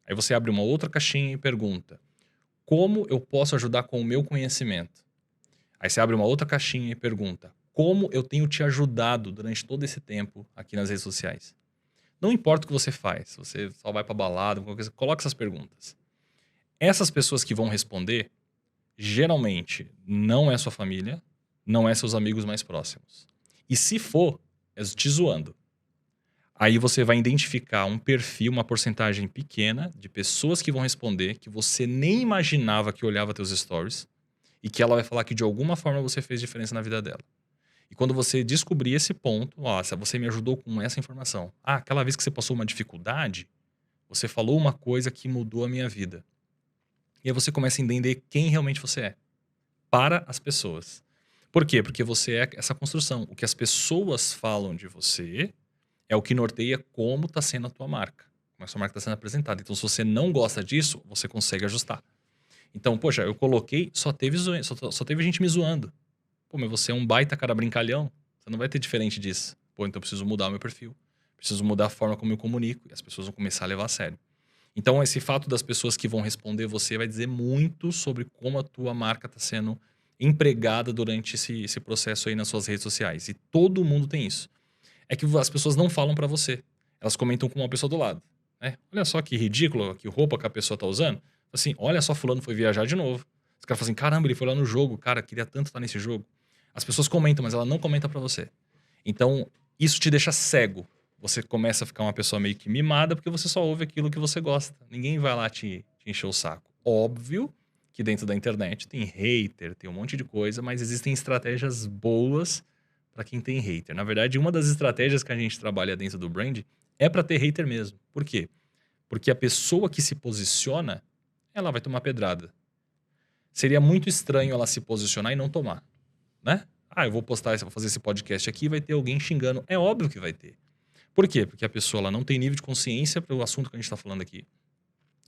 Aí você abre uma outra caixinha e pergunta: como eu posso ajudar com o meu conhecimento? Aí você abre uma outra caixinha e pergunta: como eu tenho te ajudado durante todo esse tempo aqui nas redes sociais? Não importa o que você faz, se você só vai pra balada, qualquer coisa, coloca essas perguntas. Essas pessoas que vão responder, geralmente não é sua família, não é seus amigos mais próximos. E se for, é te zoando. Aí você vai identificar um perfil, uma porcentagem pequena de pessoas que vão responder que você nem imaginava que olhava teus stories e que ela vai falar que de alguma forma você fez diferença na vida dela. E quando você descobrir esse ponto, ó, se você me ajudou com essa informação. Ah, aquela vez que você passou uma dificuldade, você falou uma coisa que mudou a minha vida. E aí você começa a entender quem realmente você é. para as pessoas. Por quê? Porque você é essa construção. O que as pessoas falam de você é o que norteia como está sendo a tua marca. Como a sua marca está sendo apresentada. Então, se você não gosta disso, você consegue ajustar. Então, poxa, eu coloquei, só teve gente me zoando. Pô, mas você é um baita cara brincalhão. Você não vai ter diferente disso. Pô, então eu preciso mudar o meu perfil. Preciso mudar a forma como eu comunico. E as pessoas vão começar a levar a sério. Então, esse fato das pessoas que vão responder você vai dizer muito sobre como a tua marca está sendo empregada durante esse processo aí nas suas redes sociais. E todo mundo tem isso. É que as pessoas não falam pra você. Elas comentam com uma pessoa do lado, né? Olha só que ridículo, que roupa que a pessoa tá usando. Assim, olha só, fulano foi viajar de novo. Os caras falam assim, caramba, ele foi lá no jogo. Cara, queria tanto estar nesse jogo. As pessoas comentam, mas ela não comenta pra você. Então, isso te deixa cego. Você começa a ficar uma pessoa meio que mimada porque você só ouve aquilo que você gosta. Ninguém vai lá te encher o saco. Óbvio que dentro da internet tem hater, tem um monte de coisa, mas existem estratégias boas para quem tem hater. Na verdade, uma das estratégias que a gente trabalha dentro do brand é para ter hater mesmo. Por quê? Porque a pessoa que se posiciona, ela vai tomar pedrada. Seria muito estranho ela se posicionar e não tomar, né? Ah, eu vou postar, vou fazer esse podcast aqui, vai ter alguém xingando. É óbvio que vai ter. Por quê? Porque a pessoa ela não tem nível de consciência para o assunto que a gente está falando aqui.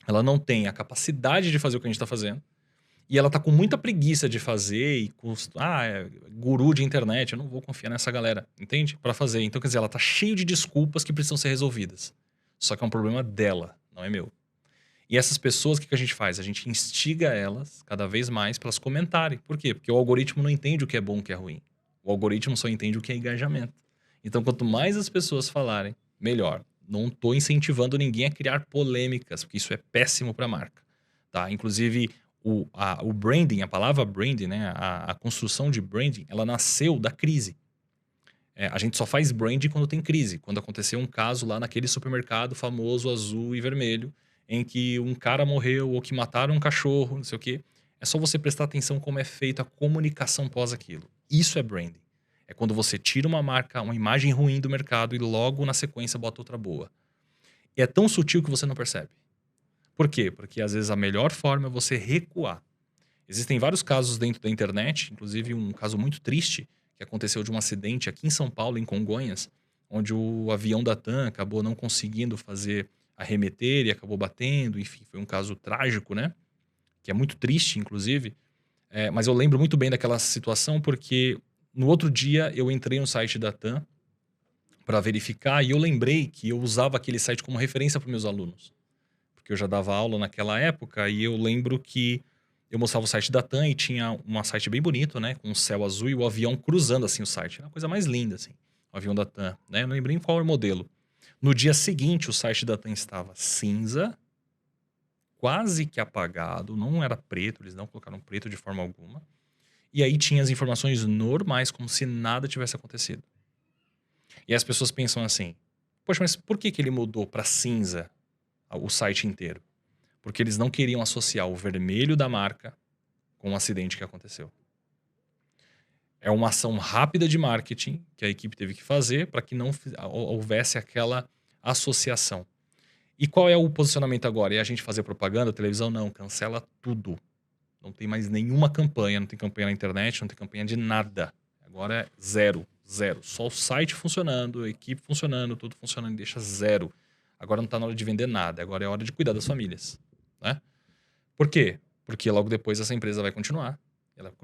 Ela não tem a capacidade de fazer o que a gente está fazendo. E ela tá com muita preguiça de fazer e é guru de internet, eu não vou confiar nessa galera, entende? Pra fazer. Então, quer dizer, ela tá cheio de desculpas que precisam ser resolvidas. Só que é um problema dela, não é meu. E essas pessoas, o que a gente faz? A gente instiga elas cada vez mais para elas comentarem. Por quê? Porque o algoritmo não entende o que é bom e o que é ruim. O algoritmo só entende o que é engajamento. Então, quanto mais as pessoas falarem, melhor. Não tô incentivando ninguém a criar polêmicas, porque isso é péssimo para a marca, tá? Inclusive, o branding, a palavra branding, né? A construção de branding, ela nasceu da crise. A gente só faz branding quando tem crise. Quando aconteceu um caso lá naquele supermercado famoso, azul e vermelho, em que um cara morreu ou que mataram um cachorro, não sei o quê. É só você prestar atenção como é feita a comunicação pós aquilo. Isso é branding. É quando você tira uma marca, uma imagem ruim do mercado e logo na sequência bota outra boa. E é tão sutil que você não percebe. Por quê? Porque às vezes a melhor forma é você recuar. Existem vários casos dentro da internet, inclusive um caso muito triste que aconteceu de um acidente aqui em São Paulo, em Congonhas, onde o avião da TAM acabou não conseguindo fazer arremeter e acabou batendo. Enfim, foi um caso trágico, né? Que é muito triste, inclusive. Mas eu lembro muito bem daquela situação porque no outro dia eu entrei no site da TAM para verificar e eu lembrei que eu usava aquele site como referência para meus alunos. Porque eu já dava aula naquela época e eu lembro que eu mostrava o site da TAM e tinha um site bem bonito, né? Com o céu azul e o avião cruzando assim o site. Era uma coisa mais linda, assim. O avião da TAM, né? Eu não lembrei em qual era o modelo. No dia seguinte, o site da TAM estava cinza, quase que apagado, não era preto, eles não colocaram preto de forma alguma. E aí tinha as informações normais, como se nada tivesse acontecido. E as pessoas pensam assim, poxa, mas por que ele mudou para cinza o site inteiro? Porque eles não queriam associar o vermelho da marca com o acidente que aconteceu. É uma ação rápida de marketing que a equipe teve que fazer para que não houvesse aquela associação. E qual é o posicionamento agora? É a gente fazer propaganda, televisão? Não, cancela tudo. Não tem mais nenhuma campanha, não tem campanha na internet, não tem campanha de nada. Agora é zero, zero. Só o site funcionando, a equipe funcionando, tudo funcionando, deixa zero. Agora não está na hora de vender nada, agora é hora de cuidar das famílias, né? Por quê? Porque logo depois essa empresa vai continuar. Ela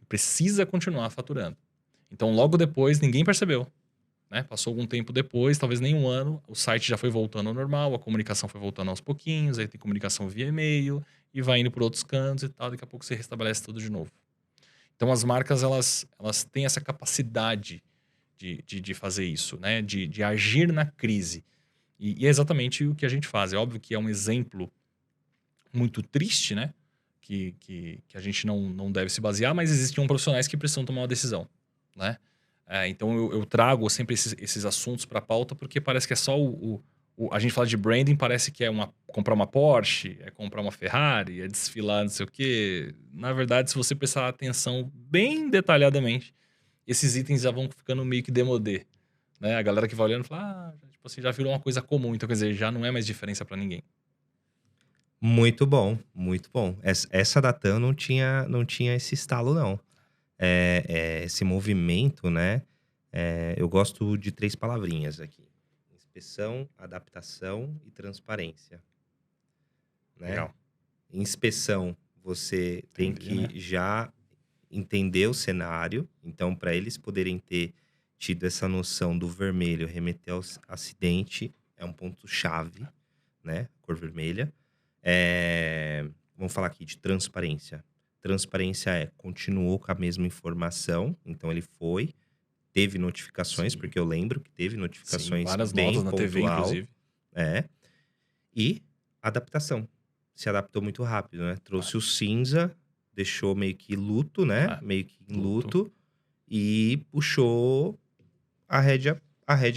precisa continuar faturando. Então logo depois ninguém percebeu, né? Passou algum tempo depois, talvez nem um ano, o site já foi voltando ao normal, a comunicação foi voltando aos pouquinhos, aí tem comunicação via e-mail e vai indo por outros cantos e tal, daqui a pouco você restabelece tudo de novo. Então as marcas, elas têm essa capacidade de fazer isso, né? De agir na crise. E é exatamente o que a gente faz. É óbvio que é um exemplo muito triste, né? Que a gente não deve se basear, mas existiam profissionais que precisam tomar uma decisão, né? Então eu trago sempre esses assuntos para a pauta porque parece que é só a gente fala de branding, parece que é comprar uma Porsche, é comprar uma Ferrari, é desfilar não sei o quê. Na verdade, se você prestar atenção bem detalhadamente, esses itens já vão ficando meio que demodê, né? A galera que vai olhando fala, tipo assim, já virou uma coisa comum, então quer dizer, já não é mais diferença para ninguém. Muito bom, muito bom. Essa da TAM não tinha esse estalo, não. Esse movimento, né? Eu gosto de 3 palavrinhas aqui: inspeção, adaptação e transparência, né? Legal. Inspeção, você tem Entender, né? que já entender o cenário. Então, para eles poderem ter tido essa noção do vermelho remeter ao acidente, é um ponto-chave, né? Cor vermelha. Vamos falar aqui de transparência. Transparência continuou com a mesma informação, então ele foi, teve notificações, Sim, porque eu lembro que teve sim. notificações Várias bem notas na TV, pontual, inclusive. é. E adaptação. Se adaptou muito rápido, né? Ah, Trouxe o cinza, deixou meio que luto, né? ah, Meio que em luto. luto e puxou a rédea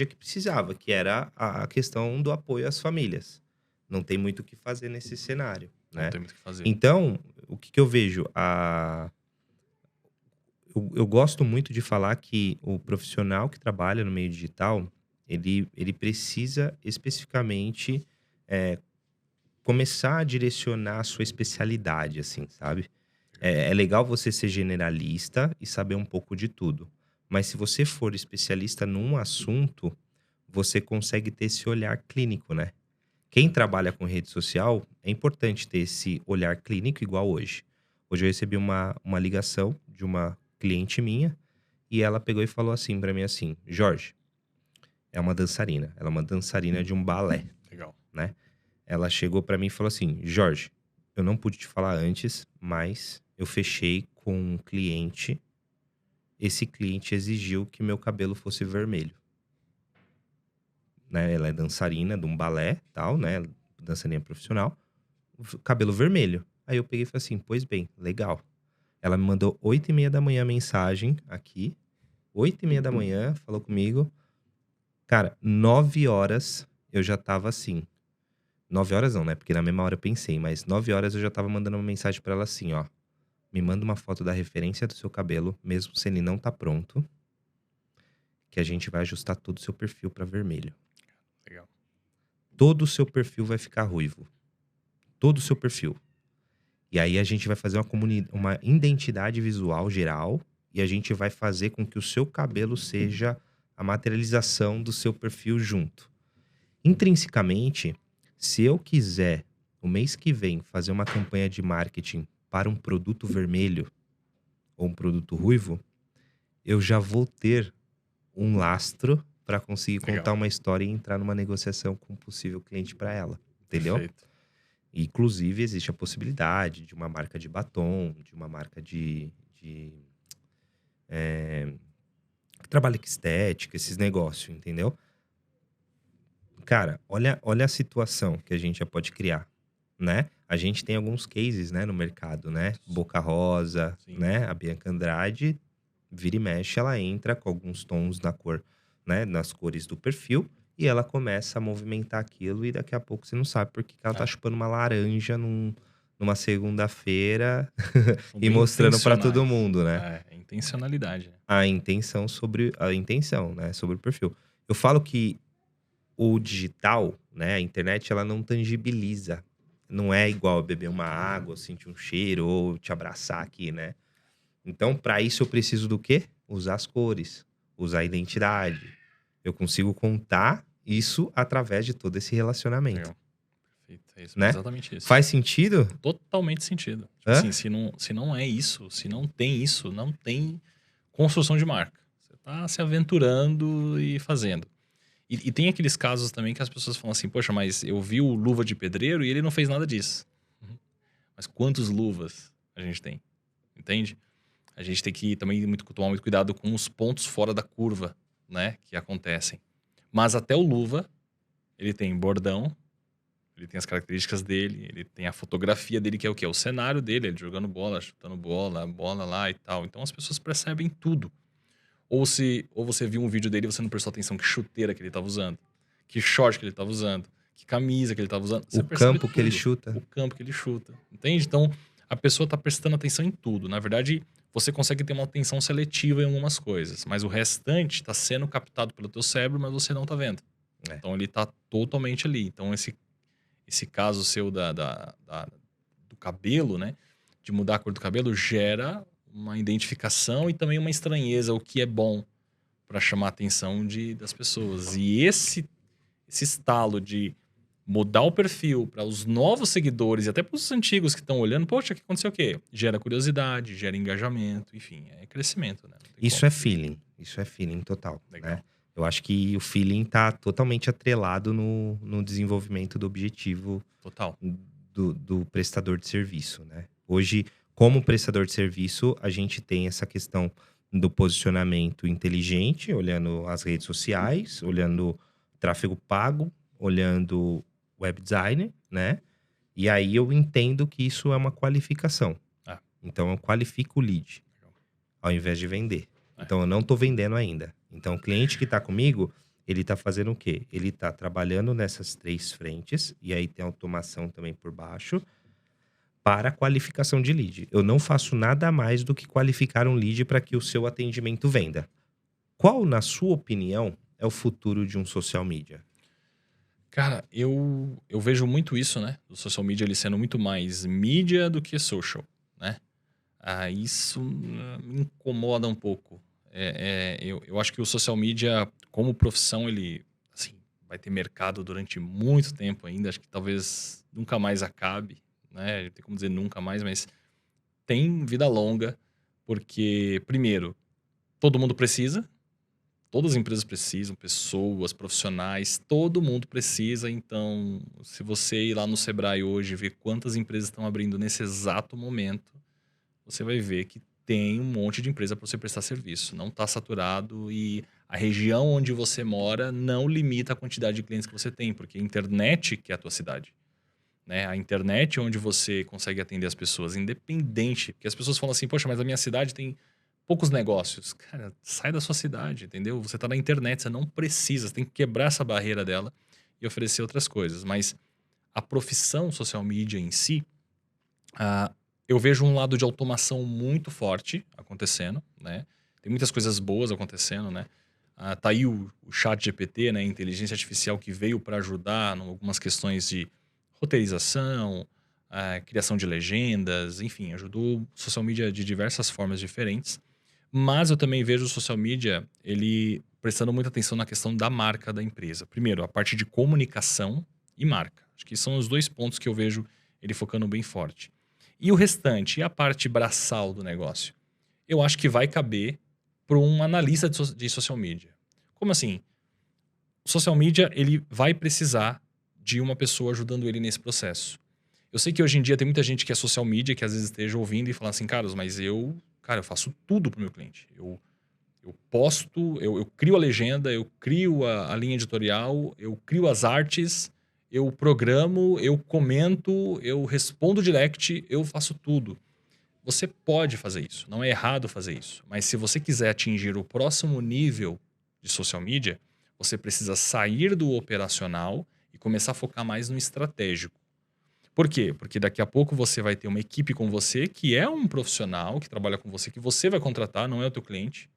que precisava, que era a questão do apoio às famílias. Não tem muito o que fazer nesse cenário, Não né? tem muito o que fazer. Então, o que eu vejo? Eu gosto muito de falar que o profissional que trabalha no meio digital, ele precisa especificamente começar a direcionar a sua especialidade, assim, sabe? É legal você ser generalista e saber um pouco de tudo. Mas se você for especialista num assunto, você consegue ter esse olhar clínico, né? Quem trabalha Verdade. com rede social, é importante ter esse olhar clínico igual hoje. Hoje eu recebi uma ligação de uma cliente minha e ela pegou e falou assim pra mim assim: Jorge, é uma dançarina. Ela é uma dançarina de um balé, Legal. né? Ela chegou pra mim e falou assim: Jorge, eu não pude te falar antes, mas eu fechei com um cliente. Esse cliente exigiu que meu cabelo fosse vermelho, né? Ela é dançarina de um balé, tal, né? Dançarina profissional, cabelo vermelho. Aí eu peguei e falei assim: pois bem, legal. Ela me mandou 8h30 da manhã a mensagem aqui, 8h30 da manhã, falou comigo. Cara, 9 horas eu já tava assim. 9 horas não, né? Porque na mesma hora eu pensei, mas 9 horas eu já tava mandando uma mensagem pra ela assim, ó. Me manda uma foto da referência do seu cabelo, mesmo se ele não tá pronto, que a gente vai ajustar todo o seu perfil pra vermelho. Legal. Todo o seu perfil vai ficar ruivo. Todo o seu perfil. E aí a gente vai fazer uma identidade visual geral e a gente vai fazer com que o seu cabelo seja a materialização do seu perfil junto. Intrinsecamente, se eu quiser, o mês que vem, fazer uma campanha de marketing para um produto vermelho ou um produto ruivo, eu já vou ter um lastro para conseguir contar Legal. uma história e entrar numa negociação com um possível cliente para ela, entendeu? Perfeito. Inclusive, existe a possibilidade de uma marca de batom, de uma marca eh, que trabalha com estética, esses negócios, entendeu? Cara, olha a situação que a gente já pode criar, né? A gente tem alguns cases, né, no mercado, né? Boca Rosa, Sim. né? A Bianca Andrade, vira e mexe, ela entra com alguns tons na cor, né? Nas cores do perfil e ela começa a movimentar aquilo e daqui a pouco você não sabe por que que ela tá É, chupando uma laranja numa segunda-feira são e bem mostrando pra todo intencionais. mundo, né? É intencionalidade, né? A intenção, né? Sobre o perfil. Eu falo que o digital, né, a internet, ela não tangibiliza. Não é igual beber uma água, sentir um cheiro ou te abraçar aqui, né? Então, para isso eu preciso do quê? Usar as cores, usar a identidade. Eu consigo contar isso através de todo esse relacionamento, Legal. Perfeito. É isso, né? exatamente isso. Faz sentido? Totalmente sentido. Tipo Hã? assim, se não é isso, se não tem isso, não tem construção de marca. Você tá se aventurando e fazendo. E tem aqueles casos também que as pessoas falam assim, poxa, mas eu vi o Luva de Pedreiro e ele não fez nada disso. Uhum. Mas quantos luvas a gente tem? Entende? A gente tem que também tomar muito cuidado com os pontos fora da curva, né? Que acontecem. Mas até o Luva, ele tem bordão, ele tem as características dele, ele tem a fotografia dele, que é o quê? O cenário dele, ele jogando bola, chutando bola, a bola lá e tal. Então as pessoas percebem tudo. Ou você viu um vídeo dele e você não prestou atenção que chuteira que ele estava usando, que short que ele estava usando, que camisa que ele estava usando. O Você percebe campo que ele tudo. chuta. O campo que ele chuta. Entende? Então, a pessoa está prestando atenção em tudo. Na verdade, você consegue ter uma atenção seletiva em algumas coisas, mas o restante está sendo captado pelo teu cérebro, mas você não está vendo. É. Então, ele está totalmente ali. Então, esse esse caso seu do cabelo, né? De mudar a cor do cabelo, gera uma identificação e também uma estranheza, o que é bom para chamar a atenção das pessoas. E esse estalo de mudar o perfil para os novos seguidores e até para os antigos que estão olhando, poxa, que aconteceu o quê? Gera curiosidade, gera engajamento, enfim, é crescimento, né? Não tem Isso como. é feeling total, Legal. né? Eu acho que o feeling tá totalmente atrelado no desenvolvimento do objetivo Total. do prestador de serviço, né? Hoje, como prestador de serviço, a gente tem essa questão do posicionamento inteligente, olhando as redes sociais, olhando tráfego pago, olhando web design, né? E aí eu entendo que isso é uma qualificação. Ah, Então eu qualifico o lead, legal. ao invés de vender. É. Então eu não tô vendendo ainda. Então o cliente que tá comigo, ele tá fazendo o quê? Ele tá trabalhando nessas 3 frentes, e aí tem automação também por baixo, para a qualificação de lead. Eu não faço nada mais do que qualificar um lead para que o seu atendimento venda. Qual, na sua opinião, é o futuro de um social media? Cara, eu vejo muito isso, né? O social media ele sendo muito mais mídia do que social, né? Isso me incomoda um pouco. Eu acho que o social media, como profissão, ele assim, vai ter mercado durante muito tempo ainda. Acho que talvez nunca mais acabe, né? Não tem como dizer nunca mais, mas tem vida longa, porque, primeiro, todo mundo precisa, todas as empresas precisam, pessoas, profissionais, todo mundo precisa. Então, se você ir lá no Sebrae hoje e ver quantas empresas estão abrindo nesse exato momento, você vai ver que tem um monte de empresa para você prestar serviço. Não está saturado e a região onde você mora não limita a quantidade de clientes que você tem, porque a internet que é a tua cidade, né? A internet é onde você consegue atender as pessoas, independente. Porque as pessoas falam assim, poxa, mas a minha cidade tem poucos negócios. Cara, sai da sua cidade, entendeu? Você está na internet, você não precisa, você tem que quebrar essa barreira dela e oferecer outras coisas. Mas a profissão social media em si, ah, eu vejo um lado de automação muito forte acontecendo, né? Tem muitas coisas boas acontecendo, né? Tá aí o chat GPT, né? A inteligência artificial que veio para ajudar em algumas questões de roteirização, criação de legendas, enfim, ajudou o social media de diversas formas diferentes. Mas eu também vejo o social media, ele prestando muita atenção na questão da marca da empresa. Primeiro, a parte de comunicação e marca. Acho que são os 2 pontos que eu vejo ele focando bem forte. E o restante, e a parte braçal do negócio? Eu acho que vai caber para um analista de social media. Como assim? O social media, ele vai precisar de uma pessoa ajudando ele nesse processo. Eu sei que hoje em dia tem muita gente que é social media, que às vezes esteja ouvindo e fala assim, Carlos, mas eu faço tudo pro meu cliente. Eu posto, eu crio a legenda, eu crio a linha editorial, eu crio as artes, eu programo, eu comento, eu respondo direct, eu faço tudo. Você pode fazer isso, não é errado fazer isso. Mas se você quiser atingir o próximo nível de social media, você precisa sair do operacional e começar a focar mais no estratégico. Por quê? Porque daqui a pouco você vai ter uma equipe com você que é um profissional que trabalha com você, que você vai contratar, não é o teu cliente,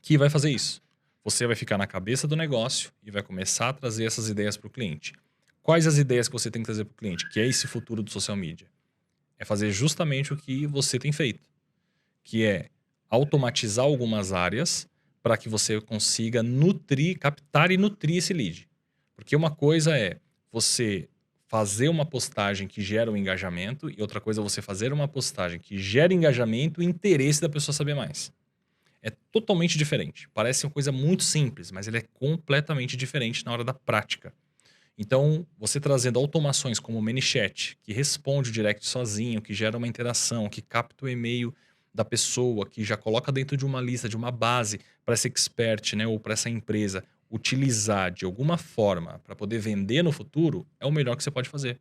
que vai fazer isso. Você vai ficar na cabeça do negócio e vai começar a trazer essas ideias para o cliente. Quais as ideias que você tem que trazer para o cliente? Que é esse futuro do social media. É fazer justamente o que você tem feito, que é automatizar algumas áreas para que você consiga nutrir, captar e nutrir esse lead. Porque uma coisa é você fazer uma postagem que gera um engajamento e outra coisa é você fazer uma postagem que gera engajamento e interesse da pessoa saber mais. É totalmente diferente. Parece uma coisa muito simples, mas ele é completamente diferente na hora da prática. Então, você trazendo automações como o ManyChat, que responde o direct sozinho, que gera uma interação, que capta o e-mail da pessoa, que já coloca dentro de uma lista, de uma base, para esse expert, né, ou para essa empresa utilizar de alguma forma para poder vender no futuro, é o melhor que você pode fazer.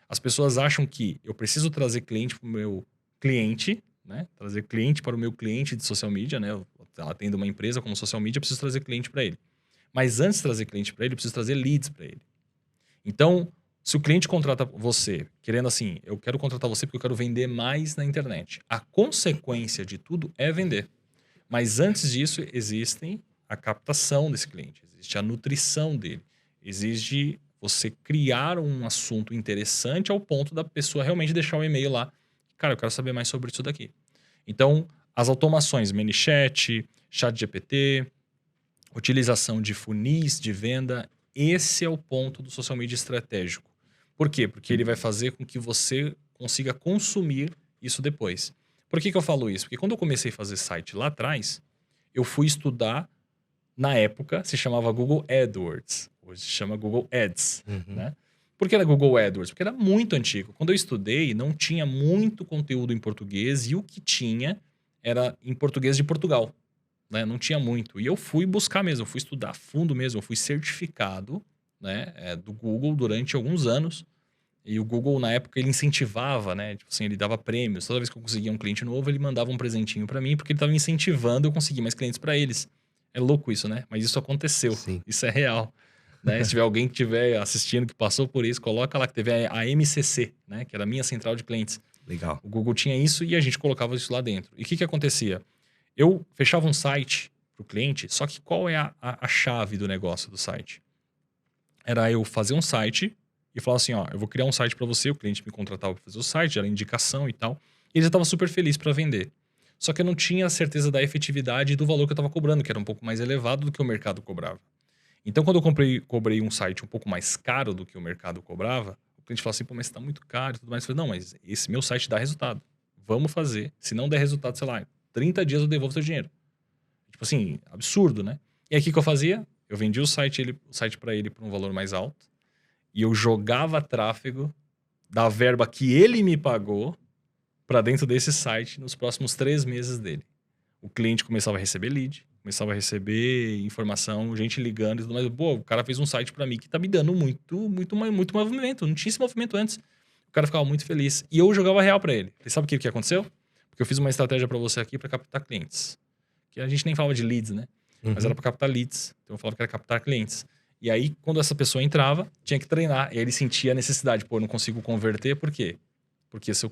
As pessoas acham que eu preciso trazer cliente para o meu cliente, né? Trazer cliente para o meu cliente de social media, né? Eu atendo uma empresa como social media, eu preciso trazer cliente para ele. Mas antes de trazer cliente para ele, eu preciso trazer leads para ele. Então, se o cliente contrata você, querendo assim, eu quero contratar você porque eu quero vender mais na internet. A consequência de tudo é vender. Mas antes disso, existe a captação desse cliente, existe a nutrição dele, existe você criar um assunto interessante ao ponto da pessoa realmente deixar o e-mail lá. Cara, eu quero saber mais sobre isso daqui. Então, as automações, ManyChat, ChatGPT, utilização de funis de venda, esse é o ponto do social media estratégico. Por quê? Porque ele vai fazer com que você consiga consumir isso depois. Por que eu falo isso? Porque quando eu comecei a fazer site lá atrás, eu fui estudar, na época, se chamava Google AdWords. Hoje se chama Google Ads, né? Por que era Google AdWords? Porque era muito antigo. Quando eu estudei, não tinha muito conteúdo em português e o que tinha era em português de Portugal, né? Não tinha muito. E eu fui buscar mesmo, eu fui estudar a fundo mesmo, eu fui certificado, né, do Google durante alguns anos. E o Google, na época, ele incentivava, né? Tipo assim, ele dava prêmios. Toda vez que eu conseguia um cliente novo, ele mandava um presentinho pra mim, porque ele tava incentivando eu conseguir mais clientes pra eles. É louco isso, né? Mas isso aconteceu. Sim. Isso é real. Né? Se tiver alguém que estiver assistindo, que passou por isso, coloca lá que teve a MCC, né? Que era a minha central de clientes. Legal. O Google tinha isso e a gente colocava isso lá dentro. E o que acontecia? Eu fechava um site pro cliente, só que qual é a chave do negócio do site? Era eu fazer um site e falar assim, ó, eu vou criar um site para você, o cliente me contratava para fazer o site, era indicação e tal. E ele já estava super feliz para vender. Só que eu não tinha certeza da efetividade e do valor que eu estava cobrando, que era um pouco mais elevado do que o mercado cobrava. Então, quando eu cobrei um site um pouco mais caro do que o mercado cobrava, o cliente falou assim, pô, mas tá muito caro e tudo mais. Eu falei, não, mas esse meu site dá resultado. Vamos fazer. Se não der resultado, sei lá, em 30 dias eu devolvo seu dinheiro. Tipo assim, absurdo, né? E aí, o que eu fazia? Eu vendia o site para ele por um valor mais alto e eu jogava tráfego da verba que ele me pagou para dentro desse site nos próximos 3 meses dele. O cliente começava a receber lead, começava a receber informação, gente ligando e tudo mais. Pô, o cara fez um site para mim que tá me dando muito movimento. Não tinha esse movimento antes. O cara ficava muito feliz. E eu jogava real para ele. E sabe o que aconteceu? Porque eu fiz uma estratégia para você aqui para captar clientes. Que a gente nem falava de leads, né? Mas era para captar leads. Então eu falava que era captar clientes. E aí, quando essa pessoa entrava, tinha que treinar. E aí ele sentia a necessidade. Pô, eu não consigo converter, por quê? Porque seu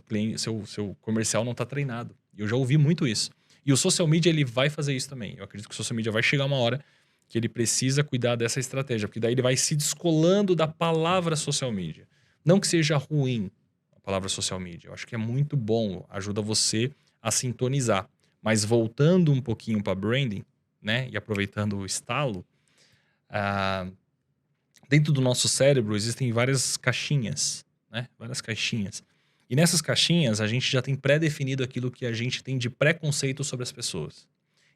comercial não tá treinado. E eu já ouvi muito isso. E o social media, ele vai fazer isso também. Eu acredito que o social media vai chegar uma hora que ele precisa cuidar dessa estratégia. Porque daí ele vai se descolando da palavra social media. Não que seja ruim a palavra social media. Eu acho que é muito bom. Ajuda você a sintonizar. Mas voltando um pouquinho para branding, né? E aproveitando o estalo, dentro do nosso cérebro existem várias caixinhas, né? Várias caixinhas. E nessas caixinhas a gente já tem pré-definido aquilo que a gente tem de preconceito sobre as pessoas.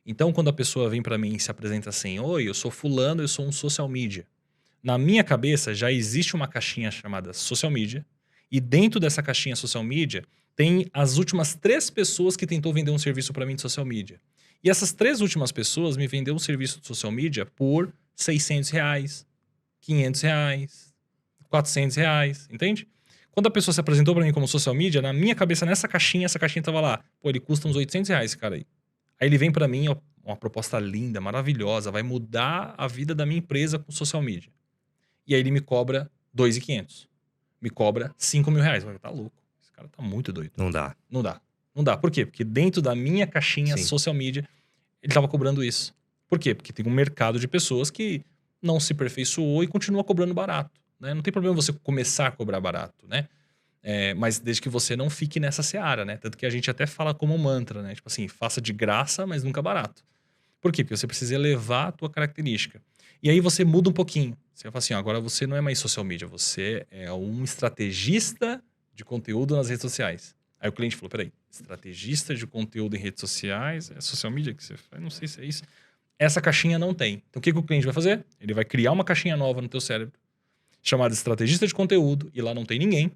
Então, quando a pessoa vem para mim e se apresenta assim, oi, eu sou fulano, eu sou um social media. Na minha cabeça já existe uma caixinha chamada social media e dentro dessa caixinha social media tem as últimas 3 pessoas que tentou vender um serviço para mim de social media. E essas 3 últimas pessoas me venderam um serviço de social media por R$600, R$500, R$400, entende? Quando a pessoa se apresentou para mim como social media, na minha cabeça, nessa caixinha, essa caixinha tava lá. Pô, ele custa uns R$800 esse cara aí. Aí ele vem para mim, ó, uma proposta linda, maravilhosa, vai mudar a vida da minha empresa com social media. E aí ele me cobra R$2.500. Me cobra R$5.000. Tá louco. Esse cara tá muito doido. Não dá. Não dá. Não dá. Por quê? Porque dentro da minha caixinha Sim. social media, ele tava cobrando isso. Por quê? Porque tem um mercado de pessoas que não se aperfeiçoou e continua cobrando barato. Né? Não tem problema você começar a cobrar barato, né? Mas desde que você não fique nessa seara, né? Tanto que a gente até fala como mantra, né? Tipo assim, faça de graça, mas nunca barato. Por quê? Porque você precisa elevar a tua característica. E aí você muda um pouquinho. Você vai falar assim, ó, agora você não é mais social media, você é um estrategista de conteúdo nas redes sociais. Aí o cliente falou, peraí, estrategista de conteúdo em redes sociais, é social media que você faz? Não sei se é isso. Essa caixinha não tem. Então o que o cliente vai fazer? Ele vai criar uma caixinha nova no teu cérebro, chamada estrategista de conteúdo, e lá não tem ninguém.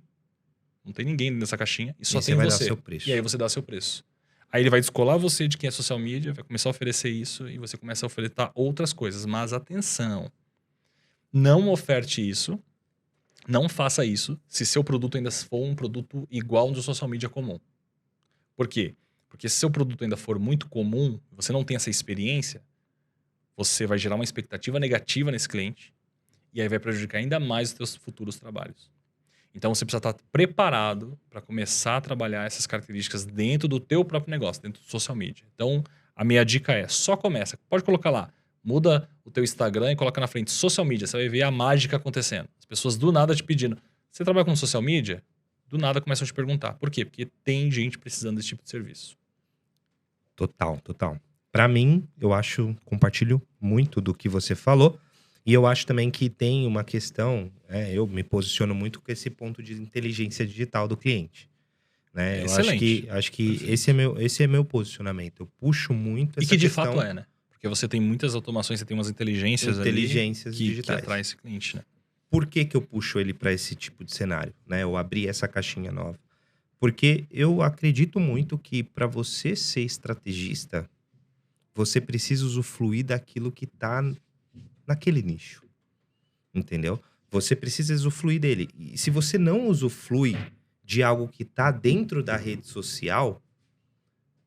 Não tem ninguém nessa caixinha, e só tem vai você. dar seu preço. E aí você dá seu preço. Aí ele vai descolar você de quem é social media, vai começar a oferecer isso, e você começa a ofertar outras coisas. Mas atenção, não oferte isso, não faça isso, se seu produto ainda for um produto igual ao do social media comum. Por quê? Porque se seu produto ainda for muito comum, você não tem essa experiência, você vai gerar uma expectativa negativa nesse cliente, e aí vai prejudicar ainda mais os teus futuros trabalhos. Então você precisa estar preparado para começar a trabalhar essas características dentro do teu próprio negócio, dentro do social media. Então a minha dica é, só começa. Pode colocar lá, Muda o teu Instagram e coloca na frente social media. Você vai ver a mágica acontecendo. As pessoas do nada te pedindo. Você trabalha com social media? Do nada começam a te perguntar. Por quê? Porque tem gente precisando desse tipo de serviço. Total, total. Pra mim, compartilho muito do que você falou. E eu acho também que tem uma questão, eu me posiciono muito com esse ponto de inteligência digital do cliente, né? Eu Excelente. acho que Perfeito. esse é meu posicionamento. Eu puxo muito E essa que de fato questão é, né? Porque você tem muitas automações, você tem umas inteligências ali inteligências que digitais. atrai esse cliente, né? Por que que eu puxo ele para esse tipo de cenário, né? Eu abri essa caixinha nova. Porque eu acredito muito que para você ser estrategista, você precisa usufruir daquilo que tá naquele nicho, entendeu? Você precisa usufruir dele. E se você não usufrui de algo que tá dentro da rede social,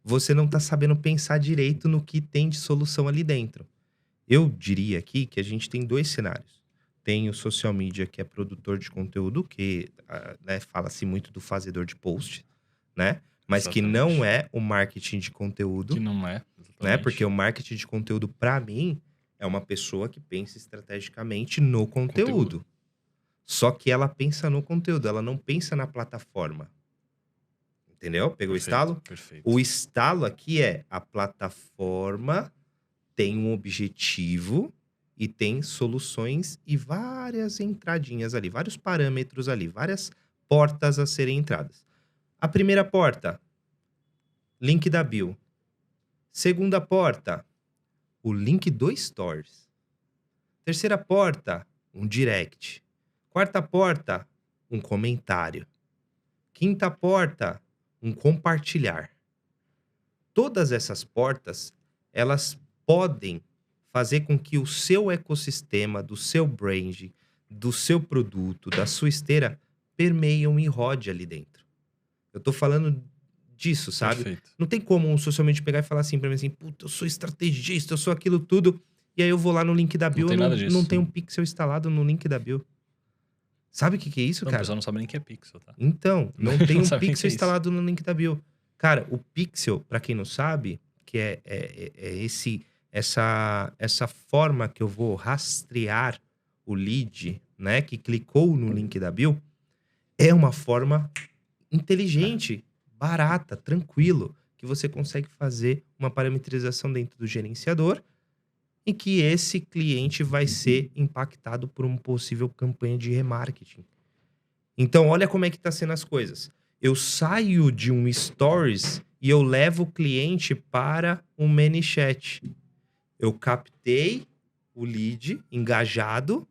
você não tá sabendo pensar direito no que tem de solução ali dentro. Eu diria aqui que a gente tem 2 cenários. Tem o social media, que é produtor de conteúdo, que, né, fala-se muito do fazedor de post, né? Mas que não Exatamente. é o marketing de Que conteúdo, não é, né? Porque exatamente. o marketing de conteúdo, para mim, é uma pessoa que pensa estrategicamente no Conteúdo. conteúdo. Só que ela pensa no conteúdo, ela não pensa na plataforma. Entendeu? Pegou o Perfeito, estalo? O perfeito. estalo aqui é a plataforma tem um objetivo e tem soluções e várias entradinhas ali, vários parâmetros ali, várias portas a serem entradas. A primeira porta, link da bio. Segunda porta, o link do Stories. Terceira porta, um direct. Quarta porta, um comentário. Quinta porta, um compartilhar. Todas essas portas, elas podem fazer com que o seu ecossistema, do seu brand, do seu produto, da sua esteira, permeiam e rode ali dentro. Eu tô falando disso, sabe? Perfeito. Não tem como um social media pegar e falar assim pra mim assim, puta, eu sou estrategista, eu sou aquilo tudo, e aí eu vou lá no link da Não bio, tem nada não disso. tem um pixel instalado no link da bio. Sabe o que que é isso, Não, o cara? pessoal não sabe nem o que é pixel, tá? Então, não tem Não um sabe nem o que pixel é isso. instalado no link da bio. Cara, o pixel, pra quem não sabe, que essa forma que eu vou rastrear o lead, né, que clicou no link da bio, é uma forma É, inteligente, barata, tranquilo, que você consegue fazer uma parametrização dentro do gerenciador e que esse cliente vai ser impactado por uma possível campanha de remarketing. Então, olha como é que tá sendo as coisas. Eu saio de um stories e eu levo o cliente para um ManyChat. Eu captei o lead engajado,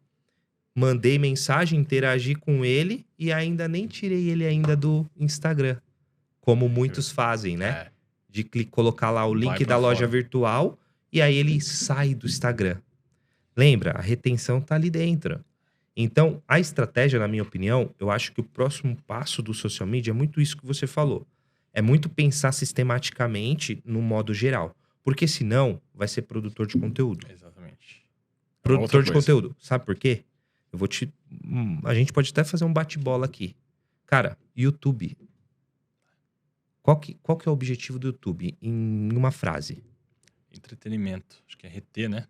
mandei mensagem, interagi com ele e ainda nem tirei ele ainda do Instagram, como muitos fazem, né? é, De colocar lá o vai link da pra loja fora. virtual e aí ele sai do Instagram. Lembra? A retenção tá ali dentro. Então, a estratégia, na minha opinião, eu acho que o próximo passo do social media é muito isso que você falou. É muito pensar sistematicamente no modo geral. Porque senão, vai ser produtor de conteúdo. Exatamente. É uma outra Produtor de coisa. conteúdo. Sabe por quê? Eu vou te. A gente pode até fazer um bate-bola aqui. Cara, YouTube. Qual que é o objetivo do YouTube? Em uma frase. Entretenimento. Acho que é RT, né?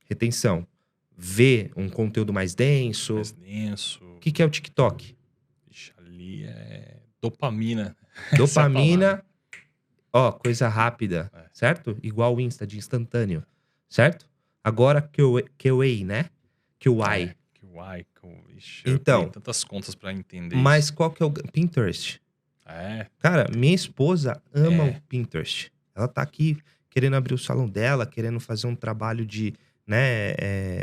Retenção. Ver um conteúdo mais denso. Mais denso. O que que é o TikTok? Ixi, ali é dopamina. Essa é a palavra. Dopamina, ó, coisa rápida, É. certo? Igual o Insta, de instantâneo, certo? Agora QA, né? QI. Que uai, ixi, eu criei Então, tantas contas pra entender mas isso. qual que é o Pinterest? É, Cara, minha esposa ama o é. Pinterest. Ela tá aqui querendo abrir o salão dela, querendo fazer um trabalho de, né,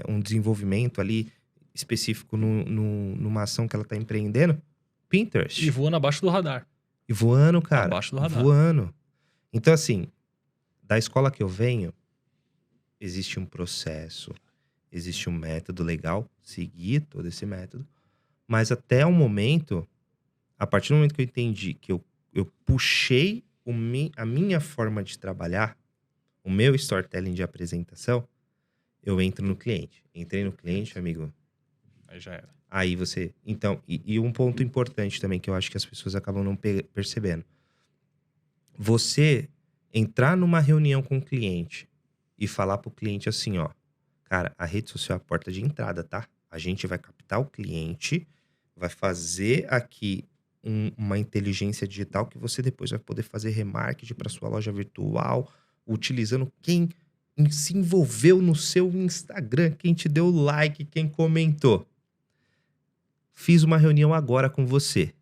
um desenvolvimento ali específico numa ação que ela tá empreendendo. E Pinterest. voando abaixo do radar. E voando, cara, Abaixo do radar. voando. Então, assim, da escola que eu venho, existe um processo, existe um método legal, seguir todo esse método, mas até o momento, a partir do momento que eu entendi que eu puxei a minha forma de trabalhar, o meu storytelling de apresentação, eu entro no cliente. Entrei no cliente, amigo, Aí já era. aí você. Então, e um ponto importante também que eu acho que as pessoas acabam não percebendo. Você entrar numa reunião com o cliente e falar pro cliente assim, ó, cara, a rede social é a porta de entrada, tá? A gente vai captar o cliente, vai fazer aqui uma inteligência digital que você depois vai poder fazer remarketing para sua loja virtual, utilizando quem se envolveu no seu Instagram, quem te deu like, quem comentou. Fiz uma reunião agora com você,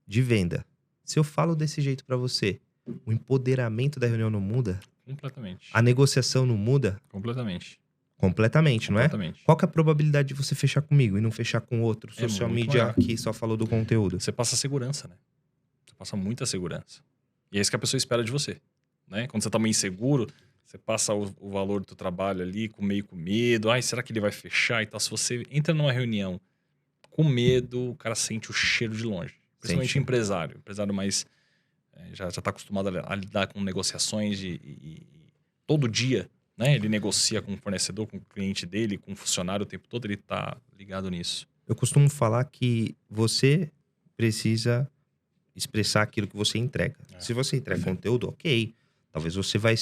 de venda. Se eu falo desse jeito para você, o empoderamento da reunião não muda? Completamente. A negociação não muda? Completamente. Completamente, não é? Completamente. Qual que é a probabilidade de você fechar comigo e não fechar com outro social muito media maior. que só falou do conteúdo? Você passa segurança, né? Você passa muita segurança. E é isso que a pessoa espera de você, né? Quando você tá meio inseguro, você passa o valor do teu trabalho ali meio com medo. Ai, será que ele vai fechar e tal? Se você entra numa reunião com medo, o cara sente o cheiro de longe. Principalmente Sente. empresário. Empresário mais... já tá acostumado a lidar com negociações e todo dia, né? Ele negocia com o fornecedor, com o cliente dele, com o funcionário o tempo todo, ele tá ligado nisso. Eu costumo falar que você precisa expressar aquilo que você entrega. Se você entrega conteúdo, ok. Talvez você vai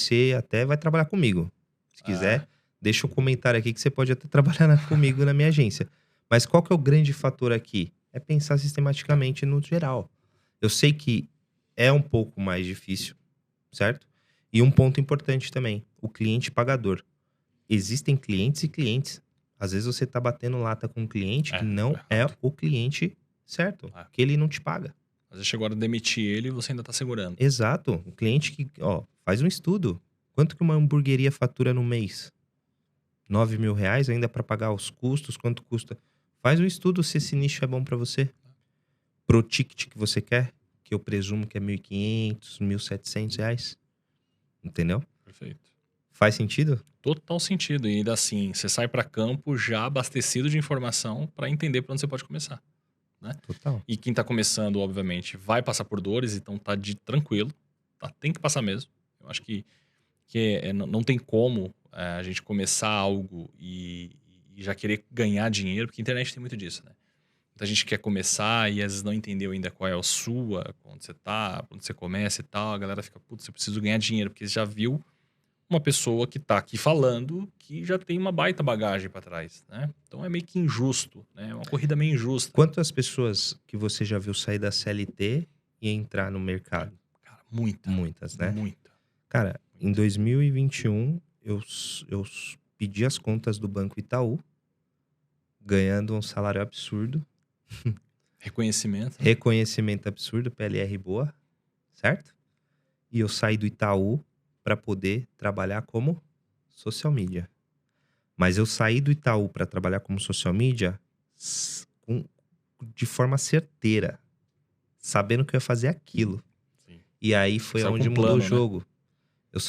trabalhar comigo. Se quiser, deixa um comentário aqui que você pode até trabalhar comigo na minha agência. Mas qual que é o grande fator aqui? É pensar sistematicamente no geral. Eu sei que é um pouco mais difícil, certo? E um ponto importante também, o cliente pagador. Existem clientes e clientes. Às vezes você tá batendo lata com um cliente que não é o cliente certo, que ele não te paga. Às vezes chegou a hora de demitir ele e você ainda tá segurando. Exato. O cliente que, ó, faz um estudo. Quanto que uma hamburgueria fatura no mês? 9 mil reais ainda para pagar os custos? Quanto custa? Faz um estudo se esse nicho é bom para você. Pro ticket que você quer, que eu presumo que é 1.500, 1.700 reais. Entendeu? Perfeito. Faz sentido? Total sentido. E ainda assim, você sai para campo já abastecido de informação para entender para onde você pode começar. Né? Total. E quem tá começando, obviamente, vai passar por dores, então tá tranquilo. Tá? Tem que passar mesmo. Eu acho que não tem como a gente começar algo e já querer ganhar dinheiro, porque a internet tem muito disso, né? Muita gente quer começar e às vezes não entendeu ainda qual é a sua, onde você tá, onde você começa e tal. A galera fica, putz, eu preciso ganhar dinheiro, porque você já viu uma pessoa que tá aqui falando que já tem uma baita bagagem para trás, né? Então é meio que injusto, né? É uma corrida meio injusta. Quantas pessoas que você já viu sair da CLT e entrar no mercado? Cara, muitas, né? Muita. Cara, em 2021, eu pedi as contas do Banco Itaú, ganhando um salário absurdo. Reconhecimento. Né? Reconhecimento absurdo, PLR boa, certo? E eu saí do Itaú para poder trabalhar como social media. Mas eu saí do Itaú para trabalhar como social media de forma certeira, sabendo que eu ia fazer aquilo. Sim. E aí foi onde mudou o jogo. Né?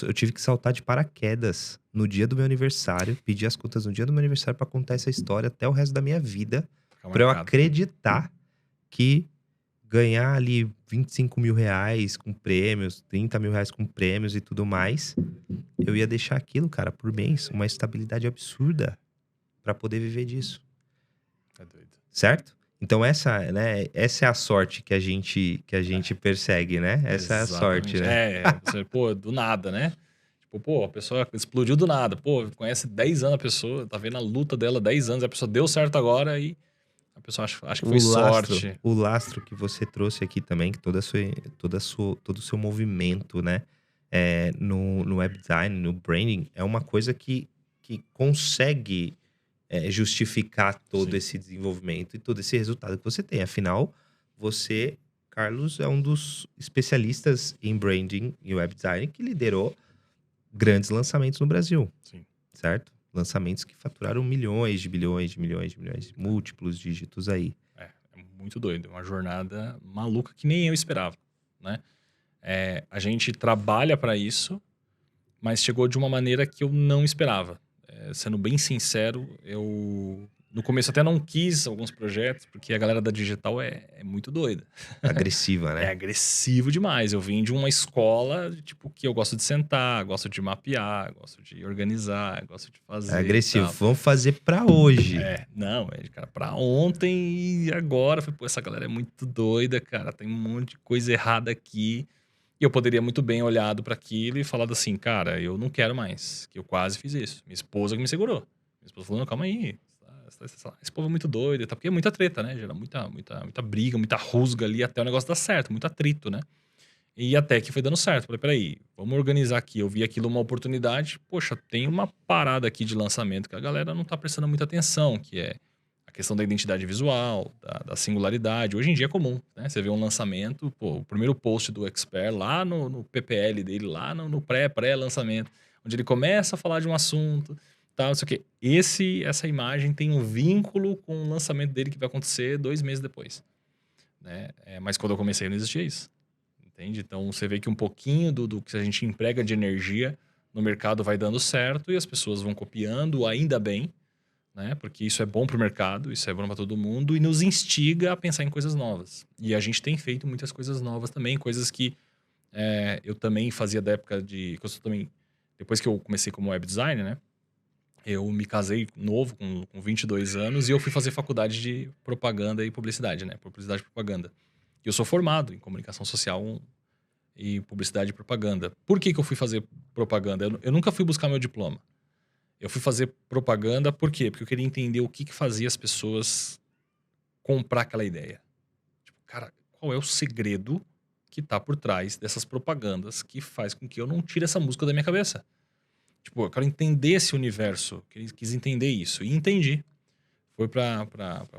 Eu tive que saltar de paraquedas no dia do meu aniversário, pedir as contas no dia do meu aniversário para contar essa história até o resto da minha vida, para eu acreditar que ganhar ali 25 mil reais com prêmios, 30 mil reais com prêmios e tudo mais, eu ia deixar aquilo, cara, por mês, uma estabilidade absurda para poder viver disso. É doido. Certo? Então essa é a sorte que a gente persegue, né? Essa é a sorte, né? Você, pô, do nada, né? Tipo, pô, a pessoa explodiu do nada. Pô, conhece 10 anos a pessoa, tá vendo a luta dela 10 anos, a pessoa deu certo agora e a pessoa acha que foi sorte. O lastro que você trouxe aqui também, que todo o seu movimento, né? No web design, no branding, é uma coisa que consegue justificar todo esse desenvolvimento e todo esse resultado que você tem. Afinal, você, Carlos, é um dos especialistas em branding e web design que liderou grandes lançamentos no Brasil. Sim. Certo? Lançamentos que faturaram milhões de bilhões, múltiplos dígitos aí. É muito doido. É uma jornada maluca que nem eu esperava, né? A gente trabalha para isso, mas chegou de uma maneira que eu não esperava. Sendo bem sincero, eu no começo até não quis alguns projetos, porque a galera da digital é muito doida. Agressiva, né? É agressivo demais. Eu vim de uma escola, tipo, que eu gosto de sentar, gosto de mapear, gosto de organizar, gosto de fazer. É agressivo. Vamos fazer pra hoje. Cara, pra ontem e agora. Falei, pô, essa galera é muito doida, cara. Tem um monte de coisa errada aqui. E eu poderia muito bem olhado para aquilo e falado assim, cara, eu não quero mais, que eu quase fiz isso. Minha esposa que me segurou. Minha esposa falou, não, calma aí. Esse povo é muito doido, tá? Porque é muita treta, né? Gera muita briga, muita rusga ali até o negócio dar certo, muito atrito, né? E até que foi dando certo. Falei, peraí, vamos organizar aqui. Eu vi aquilo uma oportunidade. Poxa, tem uma parada aqui de lançamento que a galera não tá prestando muita atenção, que é a questão da identidade visual, da singularidade. Hoje em dia é comum, né? Você vê um lançamento, pô, o primeiro post do Expert lá no PPL dele, lá no pré-lançamento, onde ele começa a falar de um assunto, tal, não sei o quê. Essa imagem tem um vínculo com o lançamento dele que vai acontecer 2 meses depois, né? Mas quando eu comecei não existia isso. Entende? Então você vê que um pouquinho do que a gente emprega de energia no mercado vai dando certo e as pessoas vão copiando, ainda bem, né? Porque isso é bom para o mercado, isso é bom para todo mundo e nos instiga a pensar em coisas novas. E a gente tem feito muitas coisas novas também, coisas que eu também fazia da época de. Que eu sou também, depois que eu comecei como web designer, né? Eu me casei novo, com 22 anos, e eu fui fazer faculdade de propaganda e publicidade, né? Publicidade e propaganda. E eu sou formado em comunicação social e publicidade e propaganda. Por que eu fui fazer propaganda? Eu nunca fui buscar meu diploma. Eu fui fazer propaganda por quê? Porque eu queria entender o que fazia as pessoas comprar aquela ideia. Tipo, cara, qual é o segredo que tá por trás dessas propagandas que faz com que eu não tire essa música da minha cabeça? Tipo, eu quero entender esse universo. Quis entender isso. E entendi. Fui pra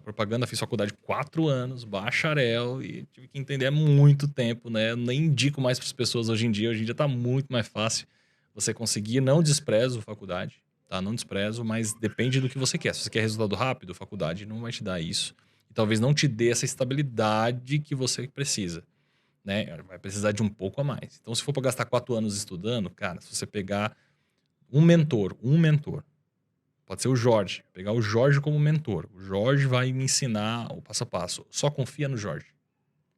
propaganda, fiz faculdade 4 anos, bacharel, e tive que entender há muito tempo, né? Eu nem indico mais para as pessoas hoje em dia. Hoje em dia tá muito mais fácil você conseguir. Não desprezo faculdade, tá? Não desprezo, mas depende do que você quer. Se você quer resultado rápido, faculdade não vai te dar isso. E talvez não te dê essa estabilidade que você precisa, né? Vai precisar de um pouco a mais. Então, se for para gastar 4 anos estudando, cara, se você pegar um mentor, pode ser o Jorge. Pegar o Jorge como mentor. O Jorge vai me ensinar o passo a passo. Só confia no Jorge.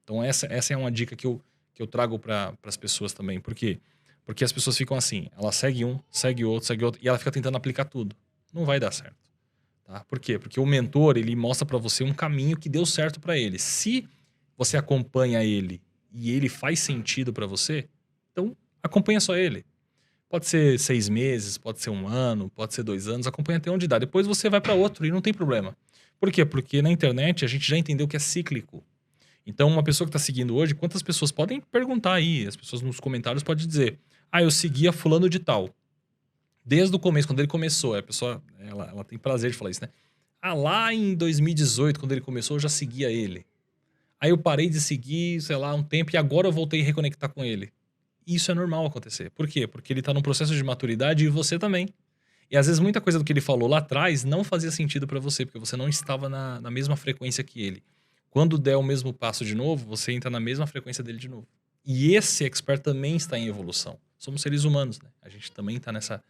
Então, essa é uma dica que eu trago para as pessoas também. Por quê? Porque as pessoas ficam assim. Ela segue um, segue outro. E ela fica tentando aplicar tudo. Não vai dar certo. Tá? Por quê? Porque o mentor, ele mostra para você um caminho que deu certo para ele. Se você acompanha ele e ele faz sentido para você, então acompanha só ele. Pode ser 6 meses, pode ser 1 ano, pode ser 2 anos, acompanha até onde dá. Depois você vai para outro e não tem problema. Por quê? Porque na internet a gente já entendeu que é cíclico. Então, uma pessoa que está seguindo hoje, quantas pessoas podem perguntar aí? As pessoas nos comentários podem dizer: ah, eu seguia fulano de tal. Desde o começo, quando ele começou, a pessoa ela tem prazer de falar isso, né? Ah, lá em 2018, quando ele começou, eu já seguia ele. Aí eu parei de seguir, sei lá, um tempo e agora eu voltei a reconectar com ele. Isso é normal acontecer. Por quê? Porque ele tá num processo de maturidade e você também. E às vezes muita coisa do que ele falou lá atrás não fazia sentido pra você, porque você não estava na mesma frequência que ele. Quando der o mesmo passo de novo, você entra na mesma frequência dele de novo. E esse expert também está em evolução. Somos seres humanos, né? A gente também está nessa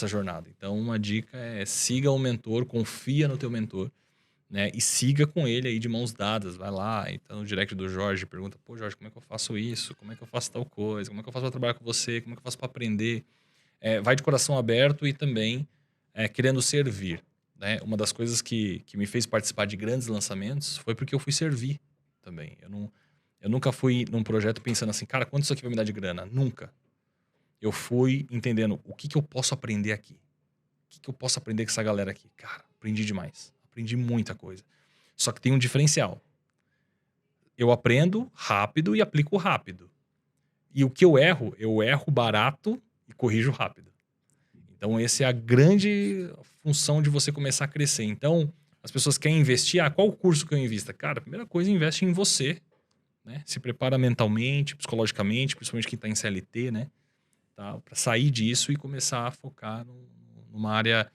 jornada. Então, uma dica é siga o mentor, confia no teu mentor, né? E siga com ele aí de mãos dadas. Vai lá, então no direct do Jorge, pergunta: pô, Jorge, como é que eu faço isso? Como é que eu faço tal coisa? Como é que eu faço para trabalhar com você? Como é que eu faço para aprender? Vai de coração aberto e também querendo servir, né? Uma das coisas que me fez participar de grandes lançamentos foi porque eu fui servir também. Eu nunca fui num projeto pensando assim, cara, quanto isso aqui vai me dar de grana? Nunca. Eu fui entendendo o que eu posso aprender aqui. O que eu posso aprender com essa galera aqui? Cara, aprendi demais. Aprendi muita coisa. Só que tem um diferencial. Eu aprendo rápido e aplico rápido. E o que eu erro barato e corrijo rápido. Então, essa é a grande função de você começar a crescer. Então, as pessoas querem investir. Ah, qual curso que eu invista? Cara, a primeira coisa, investe em você. Né? Se prepara mentalmente, psicologicamente, principalmente quem está em CLT, né? Tá? Para sair disso e começar a focar numa área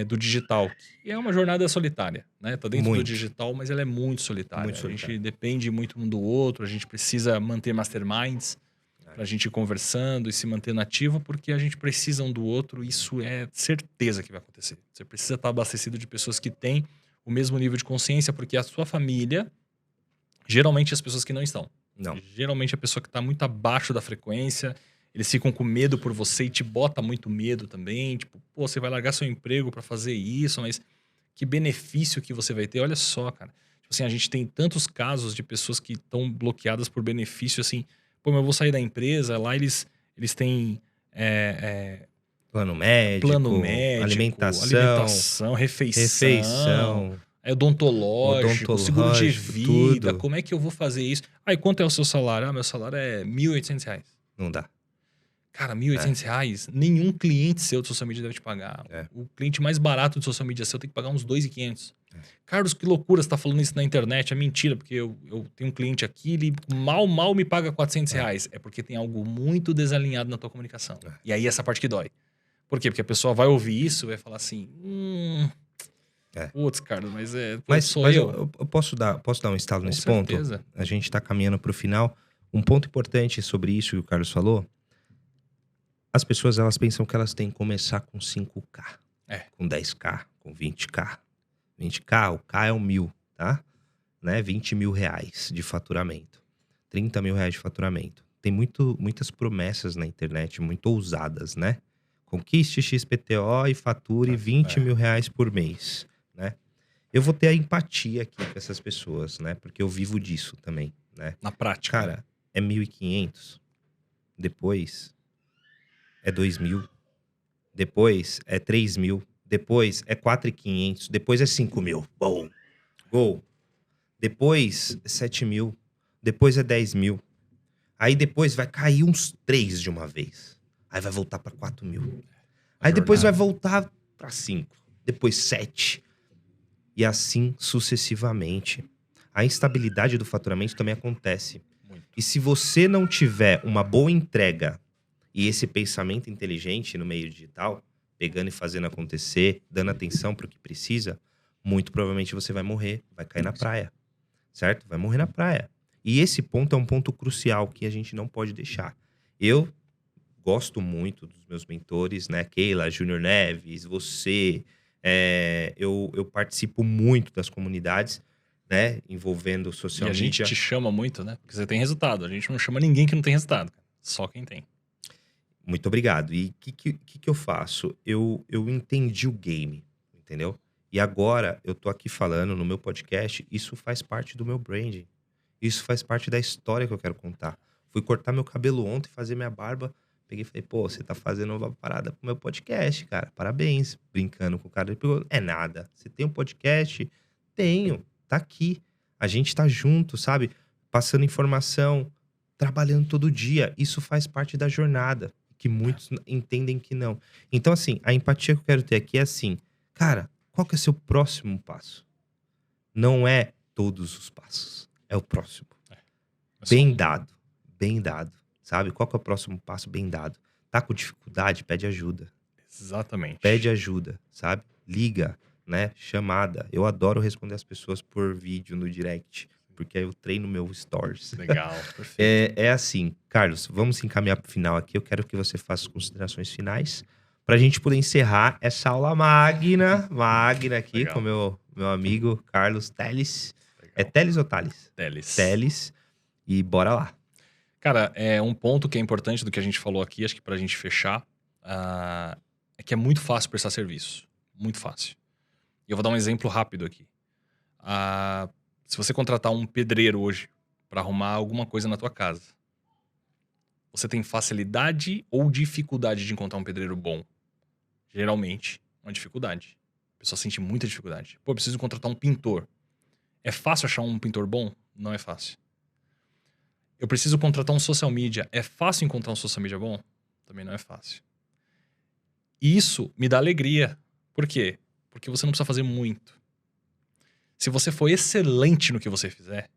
do digital, que é uma jornada solitária, né? Tá dentro do Muito, digital, mas ela é muito solitária. muito A solitário. gente depende muito um do outro, a gente precisa manter masterminds para a gente ir conversando e se manter ativo, porque a gente precisa um do outro, isso é certeza que vai acontecer. Você precisa estar abastecido de pessoas que têm o mesmo nível de consciência, porque a sua família, geralmente as pessoas que não estão. Não. Geralmente a pessoa que está muito abaixo da frequência, eles ficam com medo por você e te bota muito medo também. Tipo, pô, você vai largar seu emprego pra fazer isso, mas que benefício que você vai ter? Olha só, cara. Tipo assim, a gente tem tantos casos de pessoas que estão bloqueadas por benefício, assim, Pô, mas eu vou sair da empresa, lá eles têm Plano médico, plano médico, alimentação, refeição, odontológico, seguro de odontológico, vida. tudo. Como é que eu vou fazer isso? Aí, quanto é o seu salário? Ah, meu salário é R$ 1.800. Não dá. Cara, R$ 1.800, nenhum cliente seu de social media deve te pagar. É. O cliente mais barato de social media seu tem que pagar uns R$ 2.500. Carlos, que loucura você tá falando isso na internet. É mentira, porque eu tenho um cliente aqui, ele mal me paga R$ 400. É porque tem algo muito desalinhado na tua comunicação. E aí essa parte que dói. Por quê? Porque a pessoa vai ouvir isso e vai falar assim... Putz, Carlos, mas Mas eu posso dar um estalo nesse certeza. ponto? A gente tá caminhando pro final. Um ponto importante sobre isso que o Carlos falou. As pessoas, elas pensam que elas têm que começar com 5K. Com 10K, com 20K. 20K, o K é 1.000, tá? Né? 20 mil reais de faturamento. 30 mil reais de faturamento. Tem muitas promessas na internet, muito ousadas, né? Conquiste XPTO e fature 20 mil reais por mês, né? Eu vou ter a empatia aqui com essas pessoas, né? Porque eu vivo disso também, né? Na prática. Cara, é 1.500. Depois é 2.000. Depois é 3.000. Depois é 4.500. Depois é 5.000. Bom. Gol. Depois é 7.000. Depois é 10.000. Aí depois vai cair uns 3 de uma vez. Aí vai voltar pra 4.000. Aí depois vai voltar pra 5. Depois 7. E assim sucessivamente. A instabilidade do faturamento também acontece. Muito. E se você não tiver uma boa entrega e esse pensamento inteligente no meio digital, pegando e fazendo acontecer, dando atenção pro que precisa, muito provavelmente você vai morrer, vai cair na praia. Certo? Vai morrer na praia. E esse ponto é um ponto crucial que a gente não pode deixar. Eu gosto muito dos meus mentores, né? Keila, Júnior Neves, você. Eu participo muito das comunidades, né? Envolvendo social media. E a gente te chama muito, né? Porque você tem resultado. A gente não chama ninguém que não tem resultado. Só quem tem. Muito obrigado. E o que eu faço? Eu entendi o game, entendeu? E agora eu tô aqui falando no meu podcast, isso faz parte do meu branding. Isso faz parte da história que eu quero contar. Fui cortar meu cabelo ontem, fazer minha barba. Peguei e falei, pô, você tá fazendo uma parada pro meu podcast, cara. Parabéns. Brincando com o cara. Ele pegou, é nada. Você tem um podcast? Tenho. Tá aqui. A gente tá junto, sabe? Passando informação, trabalhando todo dia. Isso faz parte da jornada. Que muitos entendem que não. Então, assim, a empatia que eu quero ter aqui é assim, cara, qual que é o seu próximo passo? Não é todos os passos. É o próximo. Bem dado. Bem dado. Sabe? Qual que é o próximo passo bem dado? Tá com dificuldade? Pede ajuda. Exatamente. Pede ajuda, sabe? Liga, né? Chamada. Eu adoro responder as pessoas por vídeo no direct. Porque aí eu treino meu stories. Legal, perfeito. É assim, Carlos, vamos encaminhar pro final aqui. Eu quero que você faça as considerações finais pra gente poder encerrar essa aula magna aqui. Legal. Com meu amigo Carlos Teles. Legal. É Teles ou Thales? Teles. Teles. E bora lá. Cara, um ponto que é importante do que a gente falou aqui, acho que pra gente fechar, é que é muito fácil prestar serviço. Muito fácil. E eu vou dar um exemplo rápido aqui. Se você contratar um pedreiro hoje pra arrumar alguma coisa na tua casa, você tem facilidade ou dificuldade de encontrar um pedreiro bom? Geralmente, uma dificuldade. A pessoa sente muita dificuldade. Pô, eu preciso contratar um pintor. É fácil achar um pintor bom? Não é fácil. Eu preciso contratar um social media. É fácil encontrar um social media bom? Também não é fácil. E isso me dá alegria. Por quê? Porque você não precisa fazer muito. Se você for excelente no que você fizer,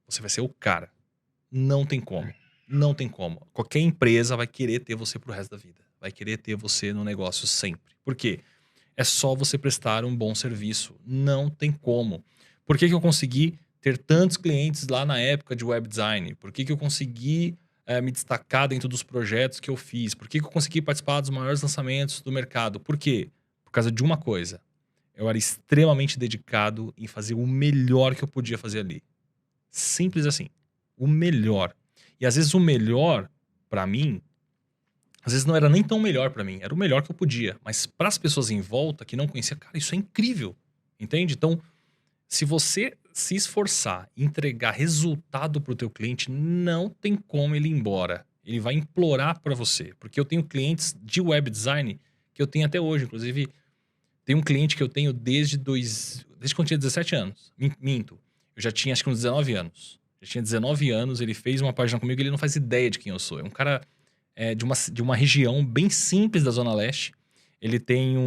você vai ser o cara. Não tem como. Não tem como. Qualquer empresa vai querer ter você pro resto da vida. Vai querer ter você no negócio sempre. Por quê? É só você prestar um bom serviço. Não tem como. Por que eu consegui ter tantos clientes lá na época de web design? Por que eu consegui me destacar dentro dos projetos que eu fiz? Por que eu consegui participar dos maiores lançamentos do mercado? Por quê? Por causa de uma coisa. Eu era extremamente dedicado em fazer o melhor que eu podia fazer ali. Simples assim. O melhor. E às vezes o melhor, pra mim, às vezes não era nem tão melhor pra mim. Era o melhor que eu podia. Mas pras pessoas em volta que não conheciam, cara, isso é incrível. Entende? Então, se você se esforçar, entregar resultado para o teu cliente, não tem como ele ir embora. Ele vai implorar para você. Porque eu tenho clientes de web design que eu tenho até hoje. Inclusive, tem um cliente que eu tenho desde quando eu tinha 17 anos. Minto. Eu já tinha, acho que uns 19 anos. Já tinha 19 anos, ele fez uma página comigo e ele não faz ideia de quem eu sou. É um cara de uma região bem simples da Zona Leste. Ele tem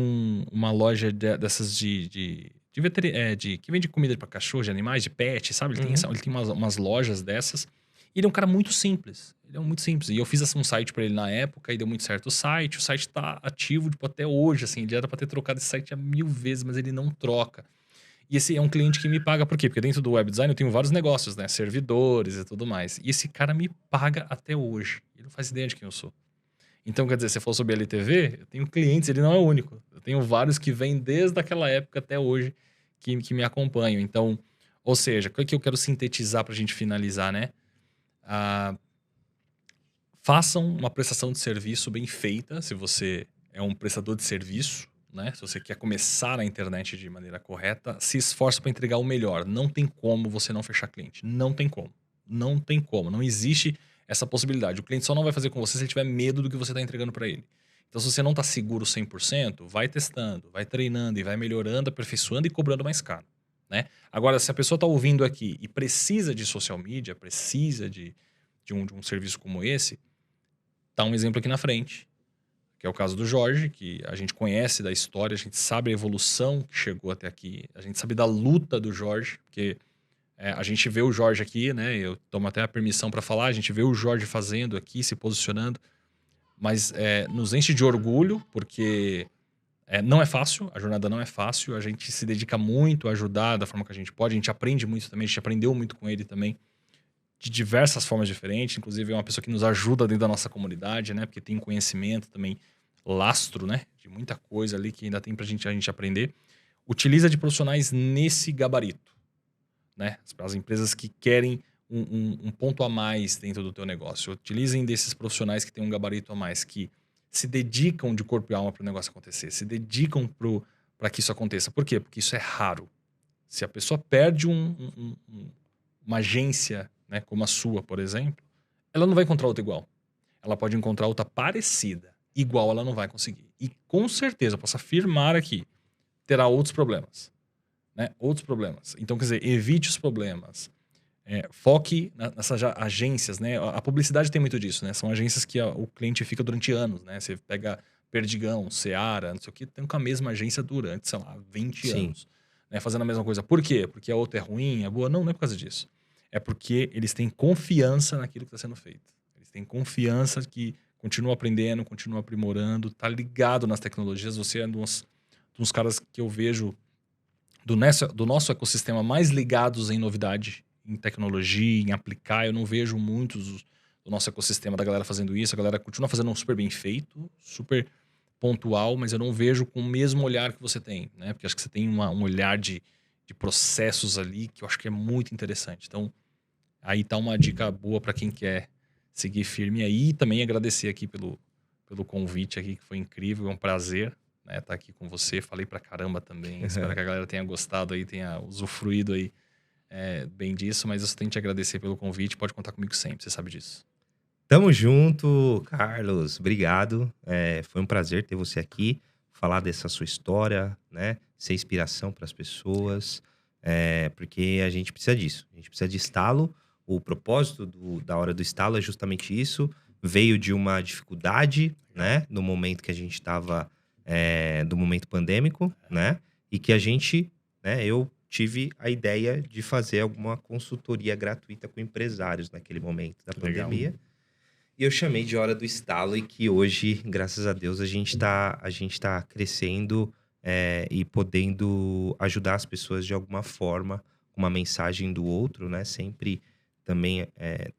uma loja dessas que vende comida para cachorro, de animais, de pet, sabe? Ele tem umas lojas dessas. E ele é um cara muito simples. Ele é muito simples. E eu fiz um site para ele na época e deu muito certo o site. O site tá ativo, tipo, até hoje, assim. Ele era para ter trocado esse site há 1000 vezes, mas ele não troca. E esse é um cliente que me paga, por quê? Porque dentro do web design eu tenho vários negócios, né? Servidores e tudo mais. E esse cara me paga até hoje. Ele não faz ideia de quem eu sou. Então, quer dizer, se for sobre LTV, eu tenho clientes, ele não é o único. Eu tenho vários que vêm desde aquela época até hoje que me acompanham. Então, ou seja, o que eu quero sintetizar pra gente finalizar, né? Façam uma prestação de serviço bem feita, se você é um prestador de serviço, né? Se você quer começar na internet de maneira correta, se esforce para entregar o melhor. Não tem como você não fechar cliente. Não tem como. Não tem como. Não existe essa possibilidade. O cliente só não vai fazer com você se ele tiver medo do que você está entregando para ele. Então, se você não está seguro 100%, vai testando, vai treinando e vai melhorando, aperfeiçoando e cobrando mais caro, né? Agora, se a pessoa está ouvindo aqui e precisa de social media, precisa de um serviço como esse, tá um exemplo aqui na frente, que é o caso do Jorge, que a gente conhece da história, a gente sabe a evolução que chegou até aqui, a gente sabe da luta do Jorge, porque a gente vê o Jorge aqui, né? Eu tomo até a permissão para falar, a gente vê o Jorge fazendo aqui, se posicionando, mas nos enche de orgulho, porque não é fácil, a jornada não é fácil, a gente se dedica muito a ajudar da forma que a gente pode, a gente aprende muito também, a gente aprendeu muito com ele também, de diversas formas diferentes, inclusive é uma pessoa que nos ajuda dentro da nossa comunidade, né? Porque tem conhecimento também, lastro, né? De muita coisa ali que ainda tem pra gente aprender. Utiliza de profissionais nesse gabarito, né? As empresas que querem um ponto a mais dentro do teu negócio. Utilizem desses profissionais que têm um gabarito a mais, que se dedicam de corpo e alma para o negócio acontecer, se dedicam para que isso aconteça. Por quê? Porque isso é raro. Se a pessoa perde uma agência, né, como a sua, por exemplo, ela não vai encontrar outra igual. Ela pode encontrar outra parecida. Igual ela não vai conseguir. E com certeza, eu posso afirmar aqui, terá outros problemas. Né? Outros problemas. Então, quer dizer, evite os problemas. Foque nessas agências, né? A publicidade tem muito disso, né? São agências que o cliente fica durante anos, né? Você pega Perdigão, Seara, não sei o que, tem com a mesma agência durante, sei lá, 20 Sim. anos. Né? Fazendo a mesma coisa. Por quê? Porque a outra é ruim, é boa? Não, não é por causa disso. É porque eles têm confiança naquilo que está sendo feito. Eles têm confiança que continua aprendendo, continua aprimorando, tá ligado nas tecnologias. Você é um dos caras que eu vejo do nosso ecossistema mais ligados em novidade, em tecnologia, em aplicar. Eu não vejo muitos do nosso ecossistema da galera fazendo isso. A galera continua fazendo um super bem feito, super pontual, mas eu não vejo com o mesmo olhar que você tem, né? Porque acho que você tem um olhar de processos ali que eu acho que é muito interessante. Então, aí tá uma dica boa para quem quer seguir firme aí. E também agradecer aqui pelo convite aqui, que foi incrível, é um prazer, né, estar aqui com você. Falei pra caramba também. Espero que a galera tenha gostado aí, tenha usufruído aí bem disso, mas eu só tenho que te agradecer pelo convite. Pode contar comigo sempre, você sabe disso. Tamo junto, Carlos. Obrigado. Foi um prazer ter você aqui, falar dessa sua história, né? Ser inspiração para as pessoas, porque a gente precisa disso. A gente precisa de estalo. O propósito da Hora do Estalo é justamente isso. Veio de uma dificuldade, né? No momento que a gente estava, do momento pandêmico, né? E que a gente, né? Eu tive a ideia de fazer alguma consultoria gratuita com empresários naquele momento da Legal. pandemia. E eu chamei de Hora do Estalo e que hoje, graças a Deus, a gente tá crescendo e podendo ajudar as pessoas de alguma forma, com uma mensagem do outro, né? Sempre também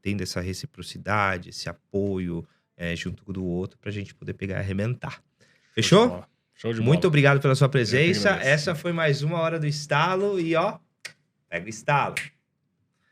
tendo essa reciprocidade, esse apoio junto do outro pra gente poder pegar e arrebentar. Fechou? Show de bola. Muito obrigado pela sua Eu que presença. agradeço. Essa foi mais uma Hora do Estalo e ó, pega o estalo.